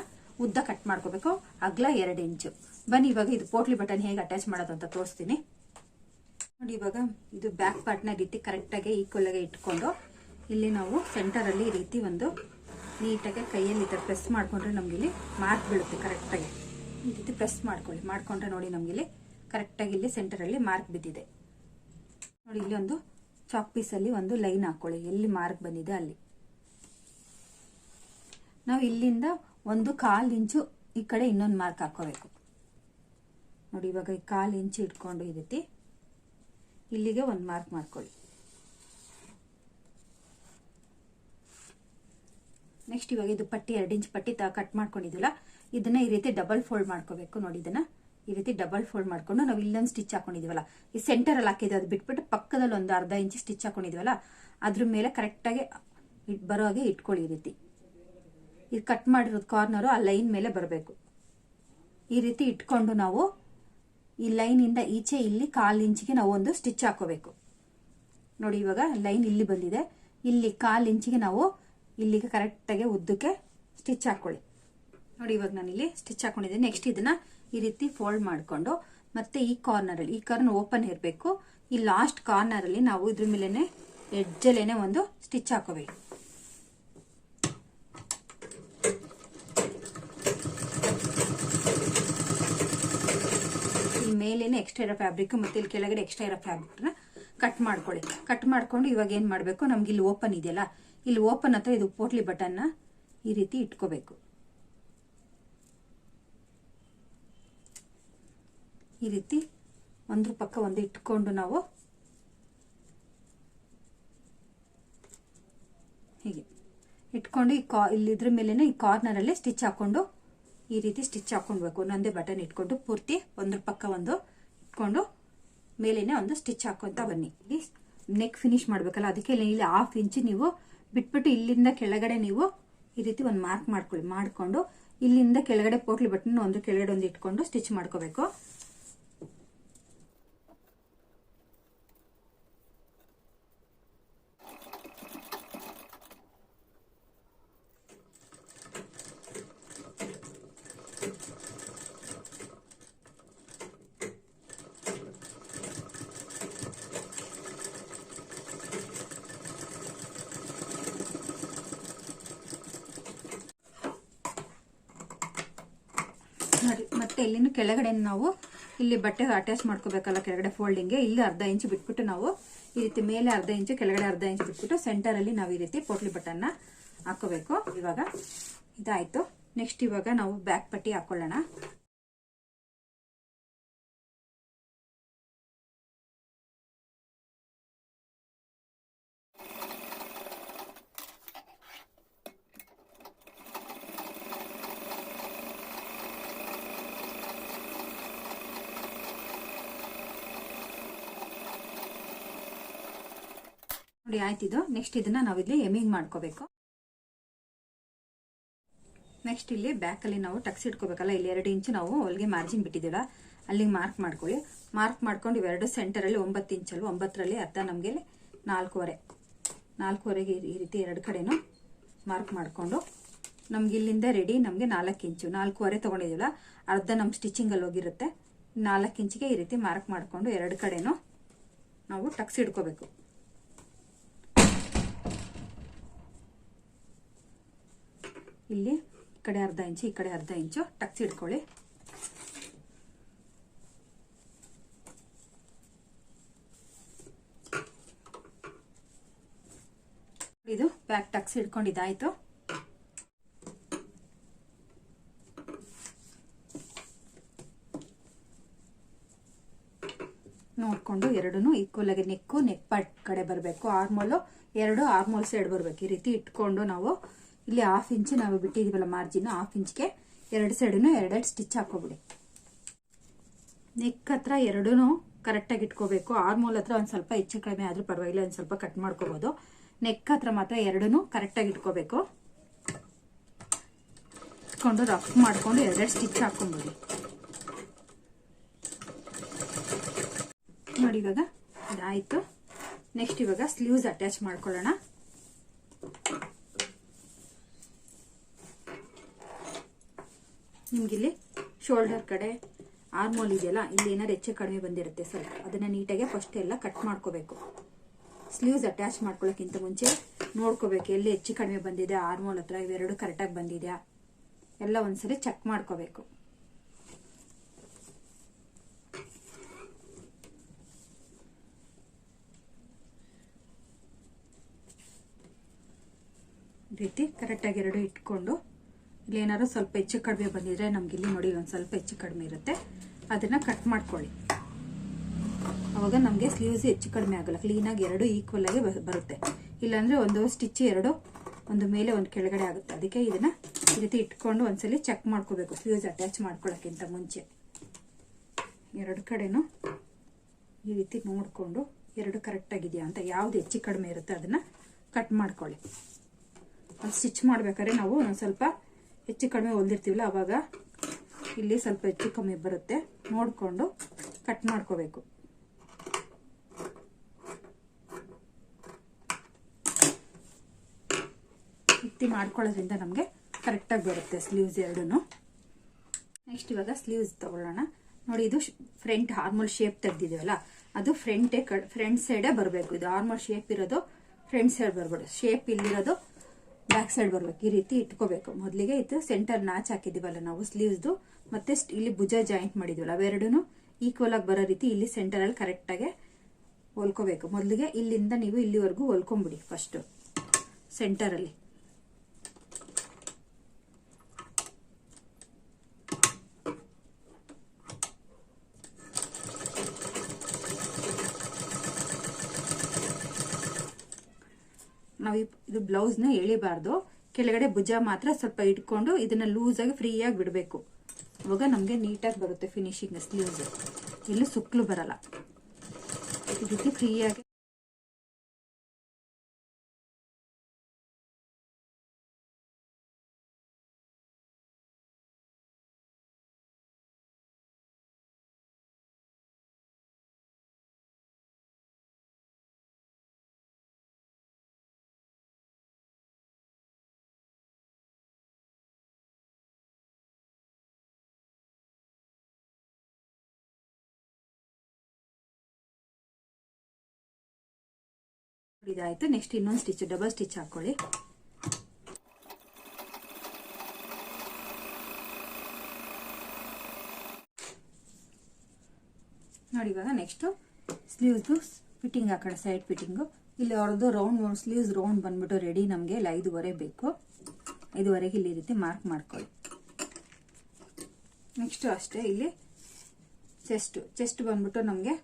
ಉದ್ದ ಕಟ್ ಮಾಡ್ಕೋಬೇಕು. ಅಗ್ಲ 2 ಇಂಚು. ಬನ್ನಿ ಇವಾಗ ಇದು ಪೋಟ್ಲಿ ಬಟನ್ ಹೇಗೆ ಅಟ್ಯಾಚ್ ಮಾಡೋದು ಅಂತ ತೋರಿಸ್ತೀನಿ ನೋಡಿ. ಇವಾಗ ಇದು ಬ್ಯಾಕ್ ಪಾರ್ಟ್ನ ರೀತಿ ಕರೆಕ್ಟಾಗಿ ಈಕ್ವಲ್ ಆಗಿ ಇಟ್ಕೊಂಡು ಇಲ್ಲಿ ನಾವು ಸೆಂಟರಲ್ಲಿ ಈ ರೀತಿ ಒಂದು ನೀಟಾಗಿ ಕೈಯಲ್ಲಿ ಈ ಥರ ಪ್ರೆಸ್ ಮಾಡ್ಕೊಂಡ್ರೆ ನಮ್ಗೆ ಇಲ್ಲಿ ಮಾರ್ಕ್ ಬೀಳುತ್ತೆ. ಕರೆಕ್ಟಾಗಿ ಈ ರೀತಿ ಪ್ರೆಸ್ ಮಾಡ್ಕೊಂಡ್ರೆ ನೋಡಿ ನಮ್ಗಿಲ್ಲಿ ಕರೆಕ್ಟಾಗಿ ಇಲ್ಲಿ ಸೆಂಟರಲ್ಲಿ ಮಾರ್ಕ್ ಬಿದ್ದಿದೆ ನೋಡಿ. ಇಲ್ಲಿ ಒಂದು ಚಾಕ್ ಪೀಸಲ್ಲಿ ಒಂದು ಲೈನ್ ಹಾಕೊಳ್ಳಿ, ಎಲ್ಲಿ ಮಾರ್ಕ್ ಬಂದಿದೆ ಅಲ್ಲಿ. ನಾವು ಇಲ್ಲಿಂದ 1/4 ಇಂಚು ಈ ಕಡೆ ಇನ್ನೊಂದು ಮಾರ್ಕ್ ಹಾಕೋಬೇಕು ನೋಡಿ. ಇವಾಗ ಈ 1/4 ಇಂಚು ಇಟ್ಕೊಂಡು ಈ ರೀತಿ ಇಲ್ಲಿಗೆ ಒಂದು ಮಾರ್ಕ್ ಮಾಡ್ಕೊಳ್ಳಿ. ನೆಕ್ಸ್ಟ್ ಇವಾಗ ಇದು ಪಟ್ಟಿ 2 ಇಂಚ್ ಪಟ್ಟಿ ಕಟ್ ಮಾಡ್ಕೊಂಡಿದ್ವಲ್ಲ, ಇದನ್ನ ಈ ರೀತಿ ಡಬಲ್ ಫೋಲ್ಡ್ ಮಾಡ್ಕೋಬೇಕು ನೋಡಿ. ಇದನ್ನ ಈ ರೀತಿ ಡಬಲ್ ಫೋಲ್ಡ್ ಮಾಡ್ಕೊಂಡು ನಾವು ಇಲ್ಲೊಂದು ಸ್ಟಿಚ್ ಹಾಕೊಂಡಿದ್ವಲ್ಲ, ಈ ಸೆಂಟರಲ್ಲಿ ಹಾಕಿದ್ವಿ, ಅದು ಬಿಟ್ಬಿಟ್ಟು ಪಕ್ಕದಲ್ಲಿ ಒಂದು ಅರ್ಧ ಇಂಚ್ ಸ್ಟಿಚ್ ಹಾಕೊಂಡಿದ್ವಲ್ಲ, ಅದ್ರ ಮೇಲೆ ಕರೆಕ್ಟಾಗಿ ಬರೋ ಹಾಗೆ ಇಟ್ಕೊಳ್ಳಿ. ಈ ರೀತಿ ಇದು ಕಟ್ ಮಾಡಿರೋದು ಕಾರ್ನರು ಆ ಲೈನ್ ಮೇಲೆ ಬರಬೇಕು. ಈ ರೀತಿ ಇಟ್ಕೊಂಡು ನಾವು ಈ ಲೈನ್ ಇಂದ ಈಚೆ ಇಲ್ಲಿ 1/4 ಇಂಚಿಗೆ ನಾವು ಒಂದು ಸ್ಟಿಚ್ ಹಾಕೋಬೇಕು ನೋಡಿ. ಇವಾಗ ಲೈನ್ ಇಲ್ಲಿ ಬಂದಿದೆ, ಇಲ್ಲಿ 1/4 ಇಂಚಿಗೆ ನಾವು ಇಲ್ಲಿಗೆ ಕರೆಕ್ಟಾಗಿ ಉದ್ದಕ್ಕೆ ಸ್ಟಿಚ್ ಹಾಕೊಳ್ಳಿ ನೋಡಿ. ಇವಾಗ ನಾನು ಇಲ್ಲಿ ಸ್ಟಿಚ್ ಹಾಕೊಂಡಿದ್ದೀನಿ. ನೆಕ್ಸ್ಟ್ ಇದನ್ನ ಈ ರೀತಿ ಫೋಲ್ಡ್ ಮಾಡಿಕೊಂಡು ಮತ್ತೆ ಈ ಕಾರ್ನರಲ್ಲಿ, ಈ ಕಾರ್ನರ್ ಓಪನ್ ಇರಬೇಕು, ಈ ಲಾಸ್ಟ್ ಕಾರ್ನರಲ್ಲಿ ನಾವು ಇದ್ರ ಮೇಲೆನೆ ಎಡ್ಜಲ್ಲೇನೆ ಒಂದು ಸ್ಟಿಚ್ ಹಾಕೋಬೇಕು. ಇಲ್ಲಿ ಮೇಲೇನೆ ಎಕ್ಸ್ಟ್ರಾ ಇರೋ ಫ್ಯಾಬ್ರಿಕ್ ಮತ್ತೆ ಇಲ್ಲಿ ಕೆಳಗಡೆ ಎಕ್ಸ್ಟ್ರಾ ಇರೋ ಫ್ಯಾಬ್ರಿಕ್ನ ಕಟ್ ಮಾಡ್ಕೊಳ್ಳಿ. ಕಟ್ ಮಾಡ್ಕೊಂಡು ಇವಾಗ ಏನ್ ಮಾಡ್ಬೇಕು, ನಮ್ಗೆ ಇಲ್ಲಿ ಓಪನ್ ಇದೆಯಲ್ಲ, ಇಲ್ಲಿ ಓಪನ್ ಹತ್ರ ಇದು ಪೋಟ್ಲಿ ಬಟನ್ನ ಈ ರೀತಿ ಇಟ್ಕೋಬೇಕು. ಈ ರೀತಿ ಒಂದ್ರ ಪಕ್ಕ ಒಂದು ಇಟ್ಕೊಂಡು ನಾವು ಹೀಗೆ ಇಟ್ಕೊಂಡು ಇಲ್ಲಿ ಇದ್ರ ಮೇಲೆನೆ ಈ ಕಾರ್ನರ್ ಅಲ್ಲಿ ಸ್ಟಿಚ್ ಹಾಕೊಂಡು ಈ ರೀತಿ ಸ್ಟಿಚ್ ಹಾಕೊಂಡ್ಬೇಕು. ಒಂದೊಂದೇ ಬಟನ್ ಇಟ್ಕೊಂಡು ಪೂರ್ತಿ ಒಂದ್ರ ಪಕ್ಕ ಒಂದು ಇಟ್ಕೊಂಡು ಮೇಲೇನೆ ಒಂದು ಸ್ಟಿಚ್ ಹಾಕೊಂತ ಬನ್ನಿ. ಇಲ್ಲಿ ನೆಕ್ ಫಿನಿಶ್ ಮಾಡ್ಬೇಕಲ್ಲ, ಅದಕ್ಕೆ ಇಲ್ಲಿ 1/2 ಇಂಚ್ ನೀವು ಬಿಟ್ಬಿಟ್ಟು ಇಲ್ಲಿಂದ ಕೆಳಗಡೆ ನೀವು ಈ ರೀತಿ ಒಂದು ಮಾರ್ಕ್ ಮಾಡ್ಕೊಳ್ಳಿ. ಮಾಡ್ಕೊಂಡು ಇಲ್ಲಿಂದ ಕೆಳಗಡೆ ಪೋಟ್ಲಿ ಬಟನ್ ಒಂದು ಕೆಳಗಡೆ ಒಂದು ಇಟ್ಕೊಂಡು ಸ್ಟಿಚ್ ಮಾಡ್ಕೋಬೇಕು. ಮತ್ತೆ ಇಲ್ಲಿನ ಕೆಳಗಡೆ ನಾವು ಇಲ್ಲಿ ಬಟ್ಟೆ ಅಟ್ಯಾಚ್ ಮಾಡ್ಕೋಬೇಕಲ್ಲ, ಕೆಳಗಡೆ ಫೋಲ್ಡಿಂಗ್ ಇಲ್ಲಿ 1/2 ಇಂಚ್ ಬಿಟ್ಬಿಟ್ಟು ನಾವು ಈ ರೀತಿ ಮೇಲೆ 1/2 ಇಂಚು ಕೆಳಗಡೆ 1/2 ಇಂಚ್ ಬಿಟ್ಬಿಟ್ಟು ಸೆಂಟರ್ ಅಲ್ಲಿ ನಾವು ಈ ರೀತಿ ಪೋಟ್ಲಿ ಬಟನ್ನ ಹಾಕೋಬೇಕು. ಇವಾಗ ಇದಾಯ್ತು. ನೆಕ್ಸ್ಟ್ ಇವಾಗ ನಾವು ಬ್ಯಾಕ್ ಪಟ್ಟಿ ಹಾಕೊಳ್ಳೋಣ. ನೋಡಿ ಆಯ್ತಿದು. ನೆಕ್ಸ್ಟ್ ಇದನ್ನ ನಾವಿಲ್ಲಿ ಎಮಿಂಗ್ ಮಾಡ್ಕೋಬೇಕು. ನೆಕ್ಸ್ಟ್ ಇಲ್ಲಿ ಬ್ಯಾಕ್ ಅಲ್ಲಿ ನಾವು ಟಕ್ಸ್ ಇಟ್ಕೋಬೇಕಲ್ಲ, ಇಲ್ಲಿ 2 ಇಂಚ್ ನಾವು ಹೊಲಿಗೆ ಮಾರ್ಜಿನ್ ಬಿಟ್ಟಿದ್ದೀವಲ್ಲ, ಅಲ್ಲಿಗೆ ಮಾರ್ಕ್ ಮಾಡ್ಕೊಳ್ಳಿ. ಮಾರ್ಕ್ ಮಾಡ್ಕೊಂಡು ಇವೆರಡು ಸೆಂಟರ್ ಅಲ್ಲಿ 9 ಇಂಚ್ ಅಲ್ವ, 9ರಲ್ಲಿ ಅರ್ಧ ನಮ್ಗೆ 4.5ಗೆ ಈ ರೀತಿ 2 ಕಡೆನೂ ಮಾರ್ಕ್ ಮಾಡ್ಕೊಂಡು ನಮ್ಗೆ ಇಲ್ಲಿಂದ ರೆಡಿ ನಮ್ಗೆ 4 ಇಂಚು 4.5 ತಗೊಂಡಿದೀವಲ್ಲ, ಅರ್ಧ ನಮ್ ಸ್ಟಿಚಿಂಗ್ ಅಲ್ಲಿ ಹೋಗಿರುತ್ತೆ. 4 ಇಂಚಿಗೆ ಈ ರೀತಿ ಮಾರ್ಕ್ ಮಾಡ್ಕೊಂಡು 2 ಕಡೆನೂ ನಾವು ಟಕ್ಸ್ ಇಟ್ಕೋಬೇಕು. ಇಲ್ಲಿ ಈ ಕಡೆ 1/2 ಇಂಚು ಈ ಕಡೆ 1/2 ಇಂಚು ಟಕ್ಸ್ ಇಟ್ಕೊಳ್ಳಿ. ಇದು ಬ್ಯಾಕ್ ಟಕ್ಸ್ ಇಟ್ಕೊಂಡಿದ್ದಾಯ್ತು. ನೋಡ್ಕೊಂಡು ಎರಡೂ ಈಕ್ವಲ್ ಆಗಿ ನೆಕ್ ಪಾರ್ಟ್ ಕಡೆ ಬರಬೇಕು. ಆರ್ಮೋಲ್ ಸೈಡ್ ಬರಬೇಕು. ಈ ರೀತಿ ಇಟ್ಕೊಂಡು ನಾವು ಇಲ್ಲಿ 1/2 ಇಂಚ್ ನಾವು ಬಿಟ್ಟಿದೀವಲ್ಲ ಮಾರ್ಜಿನ್, 1/2 ಇಂಚ್ಗೆ 2 ಸೈಡ್ನು 2 ಸ್ಟಿಚ್ ಹಾಕೋಬಿಡಿ. ನೆಕ್ ಹತ್ರ ಎರಡೂ ಕರೆಕ್ಟಾಗಿ ಇಟ್ಕೋಬೇಕು. ಆರ್ಮೋಲ್ ಹತ್ರ ಒಂದು ಸ್ವಲ್ಪ ಹೆಚ್ಚು ಕಡಿಮೆ ಆದ್ರೂ ಪರವಾಗಿಲ್ಲ, ಒಂದು ಸ್ವಲ್ಪ ಕಟ್ ಮಾಡ್ಕೋಬಹುದು. ನೆಕ್ ಹತ್ರ ಮಾತ್ರ ಎರಡೂ ಕರೆಕ್ಟಾಗಿ ಇಟ್ಕೋಬೇಕು. ಇಟ್ಕೊಂಡು ರಫ್ ಮಾಡ್ಕೊಂಡು ಎರಡೆರಡು ಸ್ಟಿಚ್ ಹಾಕೊಂಡ್ಬಿಡಿ. ನೋಡಿ ಇವಾಗ ಇದಾಯ್ತು. ನೆಕ್ಸ್ಟ್ ಇವಾಗ ಸ್ಲೀವ್ಸ್ ಅಟ್ಯಾಚ್ ಮಾಡ್ಕೊಳ್ಳೋಣ. ನಿಮ್ಗಿಲ್ಲಿ ಶೋಲ್ಡರ್ ಕಡೆ ಆರ್ಮೋಲ್ ಇದೆಯಲ್ಲ, ಇಲ್ಲಿ ಏನಾದ್ರು ಹೆಚ್ಚು ಕಡಿಮೆ ಬಂದಿರುತ್ತೆ ಸ್ವಲ್ಪ, ಅದನ್ನ ನೀಟಾಗಿ ಫಸ್ಟ್ ಎಲ್ಲ ಕಟ್ ಮಾಡ್ಕೋಬೇಕು. ಸ್ಲೀವ್ಸ್ ಅಟ್ಯಾಚ್ ಮಾಡ್ಕೊಳ್ಳೋಕ್ಕಿಂತ ಮುಂಚೆ ನೋಡ್ಕೋಬೇಕು ಎಲ್ಲಿ ಹೆಚ್ಚು ಕಡಿಮೆ ಬಂದಿದೆ, ಆರ್ಮೋಲ್ ಹತ್ರ ಇವೆರಡು ಕರೆಕ್ಟಾಗಿ ಬಂದಿದೆಯಾ ಎಲ್ಲ ಒಂದ್ಸರಿ ಚೆಕ್ ಮಾಡ್ಕೋಬೇಕು. ರೀತಿ ಕರೆಕ್ಟಾಗಿ ಎರಡು ಇಟ್ಕೊಂಡು, ಇಲ್ಲಿ ಏನಾದ್ರು ಸ್ವಲ್ಪ ಹೆಚ್ಚು ಕಡಿಮೆ ಬಂದಿದ್ರೆ ನಮ್ಗೆ ಇಲ್ಲಿ ನೋಡಿ ಒಂದು ಸ್ವಲ್ಪ ಹೆಚ್ಚು ಕಡಿಮೆ ಇರುತ್ತೆ, ಅದನ್ನ ಕಟ್ ಮಾಡ್ಕೊಳ್ಳಿ. ಅವಾಗ ನಮಗೆ ಸ್ಲೀವ್ಸ್ ಹೆಚ್ಚು ಕಡಿಮೆ ಆಗಲ್ಲ, ಕ್ಲೀನಾಗಿ ಎರಡು ಈಕ್ವಲ್ ಆಗಿ ಬರುತ್ತೆ. ಇಲ್ಲಾಂದ್ರೆ ಒಂದು ಸ್ಟಿಚ್ ಎರಡು ಒಂದು ಮೇಲೆ ಒಂದು ಕೆಳಗಡೆ ಆಗುತ್ತೆ. ಅದಕ್ಕೆ ಇದನ್ನ ಈ ರೀತಿ ಇಟ್ಕೊಂಡು ಒಂದ್ಸಲಿ ಚೆಕ್ ಮಾಡ್ಕೋಬೇಕು ಸ್ಲೀವ್ಸ್ ಅಟ್ಯಾಚ್ ಮಾಡ್ಕೊಳ್ಳೋಕ್ಕಿಂತ ಮುಂಚೆ. ಎರಡು ಕಡೆನೂ ಈ ರೀತಿ ನೋಡಿಕೊಂಡು ಎರಡು ಕರೆಕ್ಟ್ ಆಗಿದೆಯಾ ಅಂತ, ಯಾವ್ದು ಹೆಚ್ಚು ಕಡಿಮೆ ಇರುತ್ತೆ ಅದನ್ನ ಕಟ್ ಮಾಡ್ಕೊಳ್ಳಿ. ಅದು ಸ್ಟಿಚ್ ಮಾಡ್ಬೇಕಾದ್ರೆ ನಾವು ಒಂದು ಸ್ವಲ್ಪ ಹೆಚ್ಚು ಕಡಿಮೆ ಹೊಲ್ದಿರ್ತೀವಲ್ಲ, ಅವಾಗ ಇಲ್ಲಿ ಸ್ವಲ್ಪ ಹೆಚ್ಚು ಕಮ್ಮಿ ಬರುತ್ತೆ, ನೋಡಿಕೊಂಡು ಕಟ್ ಮಾಡ್ಕೋಬೇಕು. ಇತ್ತಿ ಮಾಡ್ಕೊಳ್ಳೋದ್ರಿಂದ ನಮಗೆ ಕರೆಕ್ಟಾಗಿ ಬರುತ್ತೆ ಸ್ಲೀವ್ಸ್ ಎರಡೂ. ನೆಕ್ಸ್ಟ್ ಇವಾಗ ಸ್ಲೀವ್ಸ್ ತಗೊಳ್ಳೋಣ. ನೋಡಿ ಇದು ಫ್ರಂಟ್ ಆರ್ಮೋಲ್ ಶೇಪ್ ತೆಗ್ದಿದೀವಲ್ಲ, ಅದು ಫ್ರಂಟ್ ಸೈಡೇ ಬರಬೇಕು. ಇದು ಆರ್ಮೋಲ್ ಶೇಪ್ ಇರೋದು ಫ್ರಂಟ್ ಸೈಡ್ ಬರ್ಬೇಡ, ಶೇಪ್ ಇಲ್ಲಿರೋದು ಬ್ಯಾಕ್ ಸೈಡ್ ಬರ್ಬೇಕು. ಈ ರೀತಿ ಇಟ್ಕೋಬೇಕು. ಮೊದಲಿಗೆ ಇದು ಸೆಂಟರ್ ನಾಚ್ ಹಾಕಿದೀವಲ್ಲ ನಾವು ಸ್ಲೀವ್ಸ್ದು, ಮತ್ತೆ ಇಲ್ಲಿ ಭುಜ ಜಾಯಿಂಟ್ ಮಾಡಿದೀವಲ್ಲ, ಅವೆರಡೂ ಈಕ್ವಲ್ ಆಗಿ ಬರೋ ರೀತಿ ಇಲ್ಲಿ ಸೆಂಟರ್ ಅಲ್ಲಿ ಕರೆಕ್ಟ್ ಆಗಿ ಹೊಲ್ಕೋಬೇಕು. ಮೊದಲಿಗೆ ಇಲ್ಲಿಂದ ನೀವು ಇಲ್ಲಿವರೆಗೂ ಹೊಲ್ಕೊಂಡ್ಬಿಡಿ ಫಸ್ಟ್ ಸೆಂಟರ್ ಅಲ್ಲಿ. ನಾವು ಇದು ಬ್ಲೌಸ್ ನ ಎಳಿಬಾರ್ದು, ಕೆಳಗಡೆ ಭುಜ ಮಾತ್ರ ಸ್ವಲ್ಪ ಇಟ್ಕೊಂಡು ಇದನ್ನ ಲೂಸ್ ಆಗಿ ಫ್ರೀ ಆಗಿ ಬಿಡಬೇಕು. ಅವಾಗ ನಮ್ಗೆ ನೀಟಾಗಿ ಬರುತ್ತೆ ಫಿನಿಶಿಂಗ್ ಸ್ಲೀವ್ಸ್, ಎಲ್ಲೂ ಸುಕ್ಲು ಬರಲ್ಲ. ಈ ರೀತಿ ಫ್ರೀ ಆಗಿ ಇದಾಯ್ತು. ನೆಕ್ಸ್ಟ್ ಇನ್ನೊಂದು ಸ್ಟಿಚ್, ಡಬಲ್ ಸ್ಟಿಚ್ ಹಾಕೊಳ್ಳಿ. ನೋಡಿ ಇವಾಗ ನೆಕ್ಸ್ಟ್ ಸ್ಲೀವ್ಸ್ ಫಿಟ್ಟಿಂಗ್ ಹಾಕೋಣ, ಸೈಡ್ ಫಿಟ್ಟಿಂಗು. ಇಲ್ಲಿ ಅವ್ರದ್ದು ರೌಂಡ್ ಸ್ಲೀವ್ಸ್ ರೌಂಡ್ ಬಂದ್ಬಿಟ್ಟು ರೆಡಿ ನಮಗೆ ಇಲ್ಲ 5.5 ಬೇಕು. 5.5ಗೆ ಇಲ್ಲಿ ರೀತಿ ಮಾರ್ಕ್ ಮಾಡ್ಕೊಳ್ಳಿ. ನೆಕ್ಸ್ಟ್ ಅಷ್ಟೇ ಇಲ್ಲಿ ಚೆಸ್ಟ್ ಬಂದ್ಬಿಟ್ಟು ನಮಗೆ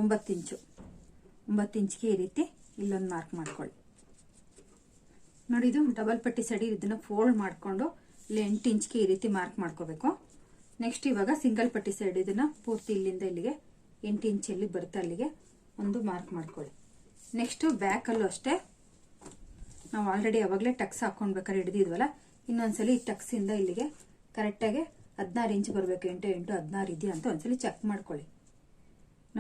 9 ಇಂಚು, 9 ಇಂಚ್ಗೆ ಈ ರೀತಿ ಇಲ್ಲೊಂದು ಮಾರ್ಕ್ ಮಾಡ್ಕೊಳ್ಳಿ. ನೋಡಿ ಇದು ಡಬಲ್ ಪಟ್ಟಿ ಸೈಡ್, ಇದನ್ನ ಫೋಲ್ಡ್ ಮಾಡ್ಕೊಂಡು ಇಲ್ಲಿ 8 ಇಂಚ್ಗೆ ಈ ರೀತಿ ಮಾರ್ಕ್ ಮಾಡ್ಕೋಬೇಕು. ನೆಕ್ಸ್ಟ್ ಇವಾಗ ಸಿಂಗಲ್ ಪಟ್ಟಿ ಸೈಡ್ ಇದನ್ನ ಪೂರ್ತಿ ಇಲ್ಲಿಂದ ಇಲ್ಲಿಗೆ 8 ಇಂಚಲ್ಲಿ ಬರುತ್ತೆ, ಅಲ್ಲಿಗೆ ಒಂದು ಮಾರ್ಕ್ ಮಾಡ್ಕೊಳ್ಳಿ. ನೆಕ್ಸ್ಟ್ ಬ್ಯಾಕ್ ಅಲ್ಲೂ ಅಷ್ಟೇ, ನಾವು ಆಲ್ರೆಡಿ ಯಾವಾಗಲೇ ಟಕ್ಸ್ ಹಾಕೊಂಡ್ಬೇಕಾದ್ರೆ ಹಿಡಿದಿದ್ವಲ್ಲ, ಇನ್ನೊಂದ್ಸಲಿ ಈ ಟಕ್ಸ್ ಇಂದ ಇಲ್ಲಿಗೆ ಕರೆಕ್ಟಾಗಿ 16 ಇಂಚ್ ಬರಬೇಕು. 8 x 16 ಇದೆಯಾ ಅಂತ ಒಂದ್ಸಲಿ ಚೆಕ್ ಮಾಡ್ಕೊಳ್ಳಿ.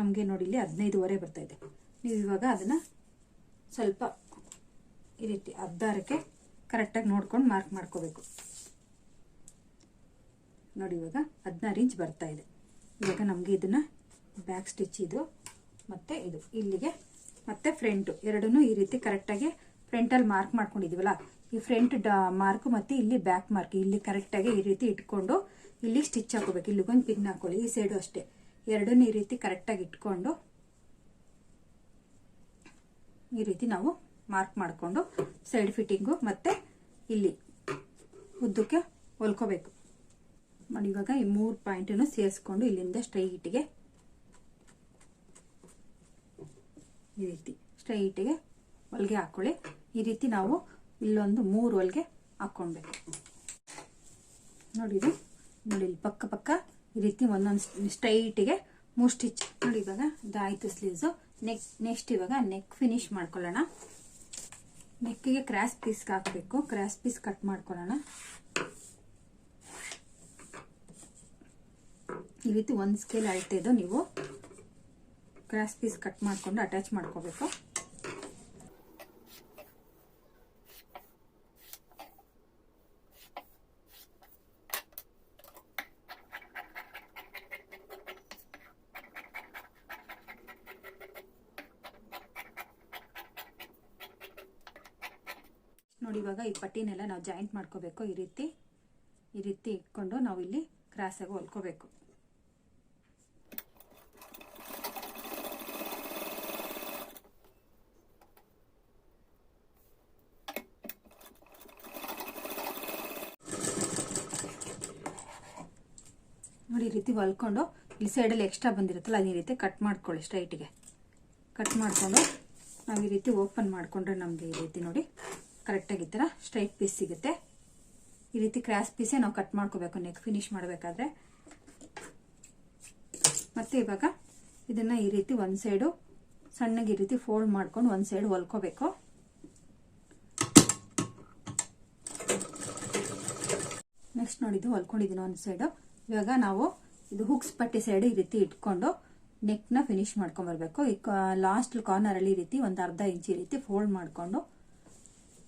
ನಮಗೆ ನೋಡಿ ಇಲ್ಲಿ 15.5 ಬರ್ತಾ ಇದೆ. ನೀವು ಇವಾಗ ಅದನ್ನ ಸ್ವಲ್ಪ ಈ ರೀತಿ 16ಕ್ಕೆ ಕರೆಕ್ಟಾಗಿ ನೋಡ್ಕೊಂಡು ಮಾರ್ಕ್ ಮಾಡ್ಕೋಬೇಕು. ನೋಡಿ ಇವಾಗ 16 ಇಂಚ್ ಬರ್ತಾ ಇದೆ. ಇವಾಗ ನಮಗೆ ಇದನ್ನ ಬ್ಯಾಕ್ ಸ್ಟಿಚ್ ಇದು ಮತ್ತೆ ಇದು ಇಲ್ಲಿಗೆ ಮತ್ತೆ ಫ್ರಂಟ್ ಎರಡನ್ನೂ ಈ ರೀತಿ ಕರೆಕ್ಟಾಗಿ ಫ್ರಂಟಲ್ಲಿ ಮಾರ್ಕ್ ಮಾಡ್ಕೊಂಡಿದೀವಲ್ಲ, ಈ ಫ್ರಂಟ್ ಮಾರ್ಕ್ ಮತ್ತೆ ಇಲ್ಲಿ ಬ್ಯಾಕ್ ಮಾರ್ಕ್ ಇಲ್ಲಿ ಕರೆಕ್ಟಾಗಿ ಈ ರೀತಿ ಇಟ್ಕೊಂಡು ಇಲ್ಲಿ ಸ್ಟಿಚ್ ಹಾಕೋಬೇಕು. ಇಲ್ಲಿಗೊಂದು ಪಿನ್ ಹಾಕೊಳ್ಳಿ. ಈ ಸೈಡು ಅಷ್ಟೇ ಎರಡನ್ನೂ ಈ ರೀತಿ ಕರೆಕ್ಟಾಗಿ ಇಟ್ಕೊಂಡು ಈ ರೀತಿ ನಾವು ಮಾರ್ಕ್ ಮಾಡಿಕೊಂಡು ಸೈಡ್ ಫಿಟ್ಟಿಂಗು ಮತ್ತೆ ಇಲ್ಲಿ ಉದ್ದಕ್ಕೆ ಹೊಲ್ಕೋಬೇಕು. ನೋಡಿ ಇವಾಗ ಈ 3 ಪಾಯಿಂಟನ್ನು ಸೇರಿಸ್ಕೊಂಡು ಇಲ್ಲಿಂದ ಸ್ಟ್ರೈಟಿಗೆ ಈ ರೀತಿ ಸ್ಟ್ರೈಟಿಗೆ ಹೊಲಿಗೆ ಹಾಕೊಳ್ಳಿ. ಈ ರೀತಿ ನಾವು ಇಲ್ಲೊಂದು 3 ಹೊಲಿಗೆ ಹಾಕೊಳ್ಬೇಕು. ನೋಡಿ ಇದು ನೋಡಿ ಇಲ್ಲಿ ಪಕ್ಕ ಈ ರೀತಿ ಒಂದೊಂದು ಸ್ಟ್ರೈಟಿಗೆ 3 ಸ್ಟಿಚ್ ನೋಡಿ. ಇವಾಗ ಇದಾಯ್ತು ಸ್ಲೀವ್ಸು. ನೆಕ್ಸ್ಟ್ ಇವಾಗ ನೆಕ್ ಫಿನಿಶ್ ಮಾಡ್ಕೊಳ್ಳೋಣ. ನೆಕ್ಕಿಗೆ ಕ್ರಾಸ್ ಪೀಸ್ ಹಾಕಬೇಕು. ಕ್ರಾಸ್ ಪೀಸ್ ಕಟ್ ಮಾಡ್ಕೊಳ್ಳೋಣ. ಈ ರೀತಿ 1 ಸ್ಕೇಲ್ ಅಳತೆದು ನೀವು ಕ್ರಾಸ್ ಪೀಸ್ ಕಟ್ ಮಾಡ್ಕೊಂಡು ಅಟ್ಯಾಚ್ ಮಾಡ್ಕೋಬೇಕು. ನೋಡಿ ಇವಾಗ ಈ ಪಟ್ಟಿನೆಲ್ಲ ನಾವು ಜಾಯಿಂಟ್ ಮಾಡ್ಕೋಬೇಕು. ಈ ರೀತಿ ಇಟ್ಕೊಂಡು ನಾವು ಇಲ್ಲಿ ಕ್ರಾಸ್ ಆಗಿ ಹೊಲ್ಕೋಬೇಕು. ನೋಡಿ ಈ ರೀತಿ ಹೊಲ್ಕೊಂಡು ಇಲ್ಲಿ ಸೈಡಲ್ಲಿ ಎಕ್ಸ್ಟ್ರಾ ಬಂದಿರುತ್ತಲ್ಲ ಅದೇ ರೀತಿ ಕಟ್ ಮಾಡ್ಕೊಳ್ಳಿ. ಸ್ಟ್ರೈಟ್ಗೆ ಕಟ್ ಮಾಡಿಕೊಂಡು ನಾವು ಈ ರೀತಿ ಓಪನ್ ಮಾಡಿಕೊಂಡ್ರೆ ನಮಗೆ ಈ ರೀತಿ ನೋಡಿ ಕರೆಕ್ಟಾಗಿ ಈ ಥರ ಸ್ಟ್ರೈಟ್ ಪೀಸ್ ಸಿಗುತ್ತೆ. ಈ ರೀತಿ ಕ್ರಾಸ್ ಪೀಸೇ ನಾವು ಕಟ್ ಮಾಡ್ಕೋಬೇಕು ನೆಕ್ ಫಿನಿಶ್ ಮಾಡಬೇಕಾದ್ರೆ. ಮತ್ತೆ ಇವಾಗ ಇದನ್ನ ಈ ರೀತಿ ಒಂದು ಸೈಡು ಸಣ್ಣಗೆ ಈ ರೀತಿ ಫೋಲ್ಡ್ ಮಾಡ್ಕೊಂಡು ಒಂದು ಸೈಡ್ ಹೊಲ್ಕೋಬೇಕು. ನೆಕ್ಸ್ಟ್ ನೋಡಿದ್ದು ಹೊಲ್ಕೊಂಡಿದ್ದೀನಿ ಒಂದು ಸೈಡು. ಇವಾಗ ನಾವು ಇದು ಹುಕ್ಸ್ ಪಟ್ಟಿ ಸೈಡ್ ಈ ರೀತಿ ಇಟ್ಕೊಂಡು ನೆಕ್ನ ಫಿನಿಶ್ ಮಾಡ್ಕೊಂಡ್ಬರ್ಬೇಕು. ಈ ಲಾಸ್ಟ್ ಕಾರ್ನರ್ ಅಲ್ಲಿ ಈ ರೀತಿ ಒಂದು ಅರ್ಧ ಇಂಚ್ ಈ ರೀತಿ ಫೋಲ್ಡ್ ಮಾಡ್ಕೊಂಡು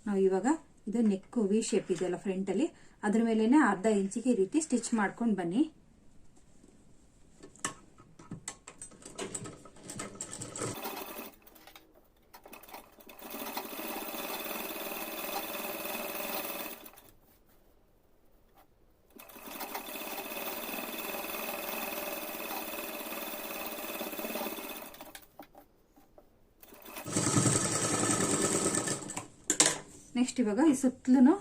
ನಾವು ಇವಾಗ ಇದು ನೆಕ್ ವಿ ಶೇಪ್ ಇದೆಯಲ್ಲ ಫ್ರಂಟ್ ಅಲ್ಲಿ ಅದ್ರ ಮೇಲೆನೆ ಅರ್ಧ ಇಂಚಿಗೆ ಈ ರೀತಿ ಸ್ಟಿಚ್ ಮಾಡ್ಕೊಂಡು ಬನ್ನಿ. ನೆಕ್ಸ್ಟ್ ಇವಾಗ ಈ ಸುತ್ತಲೂ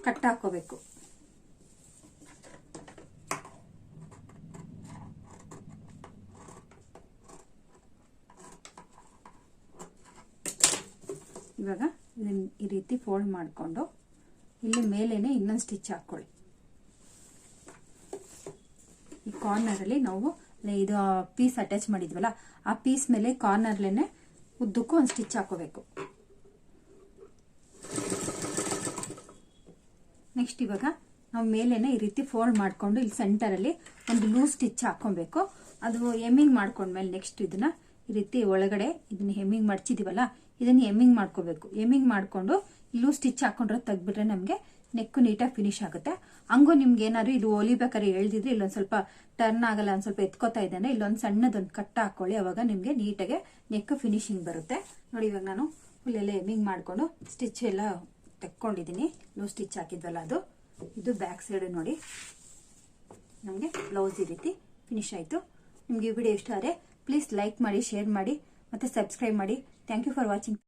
ಕಟ್ ಹಾಕೋಬೇಕು. ಇವಾಗ ಈ ರೀತಿ ಫೋಲ್ಡ್ ಮಾಡಿಕೊಂಡು ಇಲ್ಲಿ ಮೇಲೇನೆ ಇನ್ನೊಂದು ಸ್ಟಿಚ್ ಹಾಕೊಳ್ಳಿ. ಈ ಕಾರ್ನರ್ ಅಲ್ಲಿ ನಾವು ಇದು ಪೀಸ್ ಅಟ್ಯಾಚ್ ಮಾಡಿದ್ವಲ್ಲ ಆ ಪೀಸ್ ಮೇಲೆ ಕಾರ್ನರ್ಲೇನೆ ಉದ್ದಕ್ಕೂ ಒಂದು ಸ್ಟಿಚ್ ಹಾಕೋಬೇಕು. ನೆಕ್ಸ್ಟ್ ಇವಾಗ ನಾವು ಮೇಲೇನೆ ಈ ರೀತಿ ಫೋಲ್ಡ್ ಮಾಡ್ಕೊಂಡು ಇಲ್ಲಿ ಸೆಂಟರ್ ಅಲ್ಲಿ ಒಂದು ಲೂಸ್ ಸ್ಟಿಚ್ ಹಾಕೊಬೇಕು. ಅದು ಹೆಮ್ಮಿಂಗ್ ಮಾಡ್ಕೊಂಡ್ಮೇಲೆ ನೆಕ್ಸ್ಟ್ ಇದನ್ನ ಈ ರೀತಿ ಒಳಗಡೆ ಇದನ್ನ ಹೆಮ್ಮಿಂಗ್ ಮಡ್ಚಿದೀವಲ್ಲ ಇದನ್ನ ಹೆಮ್ಮಿಂಗ್ ಮಾಡ್ಕೋಬೇಕು. ಹೆಮ್ಮಿಂಗ್ ಮಾಡ್ಕೊಂಡು ಲೂಸ್ ಸ್ಟಿಚ್ ಹಾಕೊಂಡ್ರೆ ತೆಗ್ಬಿಟ್ರೆ ನಮ್ಗೆ ನೆಕ್ ನೀಟಾಗಿ ಫಿನಿಶ್ ಆಗುತ್ತೆ. ಹಂಗು ನಿಮ್ಗೆ ಏನಾದ್ರು ಇದು ಹೊಲಿಬೇಕಾದ್ರೆ ಎಳ್ದಿದ್ರೆ ಇಲ್ಲೊಂದ್ ಸ್ವಲ್ಪ ಟರ್ನ್ ಆಗಲ್ಲ, ಒಂದ್ ಸ್ವಲ್ಪ ಎತ್ಕೋತಾ ಇದೆ ಅಂದ್ರೆ ಇಲ್ಲೊಂದು ಸಣ್ಣದೊಂದು ಕಟ್ ಹಾಕೊಳ್ಳಿ. ಅವಾಗ ನಿಮ್ಗೆ ನೀಟಾಗಿ ನೆಕ್ ಫಿನಿಶಿಂಗ್ ಬರುತ್ತೆ. ನೋಡಿ ಇವಾಗ ನಾನು ಫುಲ್ ಎಲ್ಲ ಹೆಮ್ಮಿಂಗ್ ಮಾಡ್ಕೊಂಡು ಸ್ಟಿಚ್ ಎಲ್ಲ ತೆಕ್ಕೊಂಡಿದ್ದೀನಿ. ಲೂಸ್ ಸ್ಟಿಚ್ ಹಾಕಿದ್ವಲ್ಲ ಅದು. ಇದು ಬ್ಯಾಕ್ ಸೈಡ್ ನೋಡಿ ನಮಗೆ ಬ್ಲೌಸ್ ಈ ರೀತಿ ಫಿನಿಶ್ ಆಯಿತು. ನಿಮಗೆ ಈ ವಿಡಿಯೋ ಇಷ್ಟ ಆದರೆ ಪ್ಲೀಸ್ ಲೈಕ್ ಮಾಡಿ, ಶೇರ್ ಮಾಡಿ, ಮತ್ತೆ ಸಬ್ಸ್ಕ್ರೈಬ್ ಮಾಡಿ. Thank you for watching.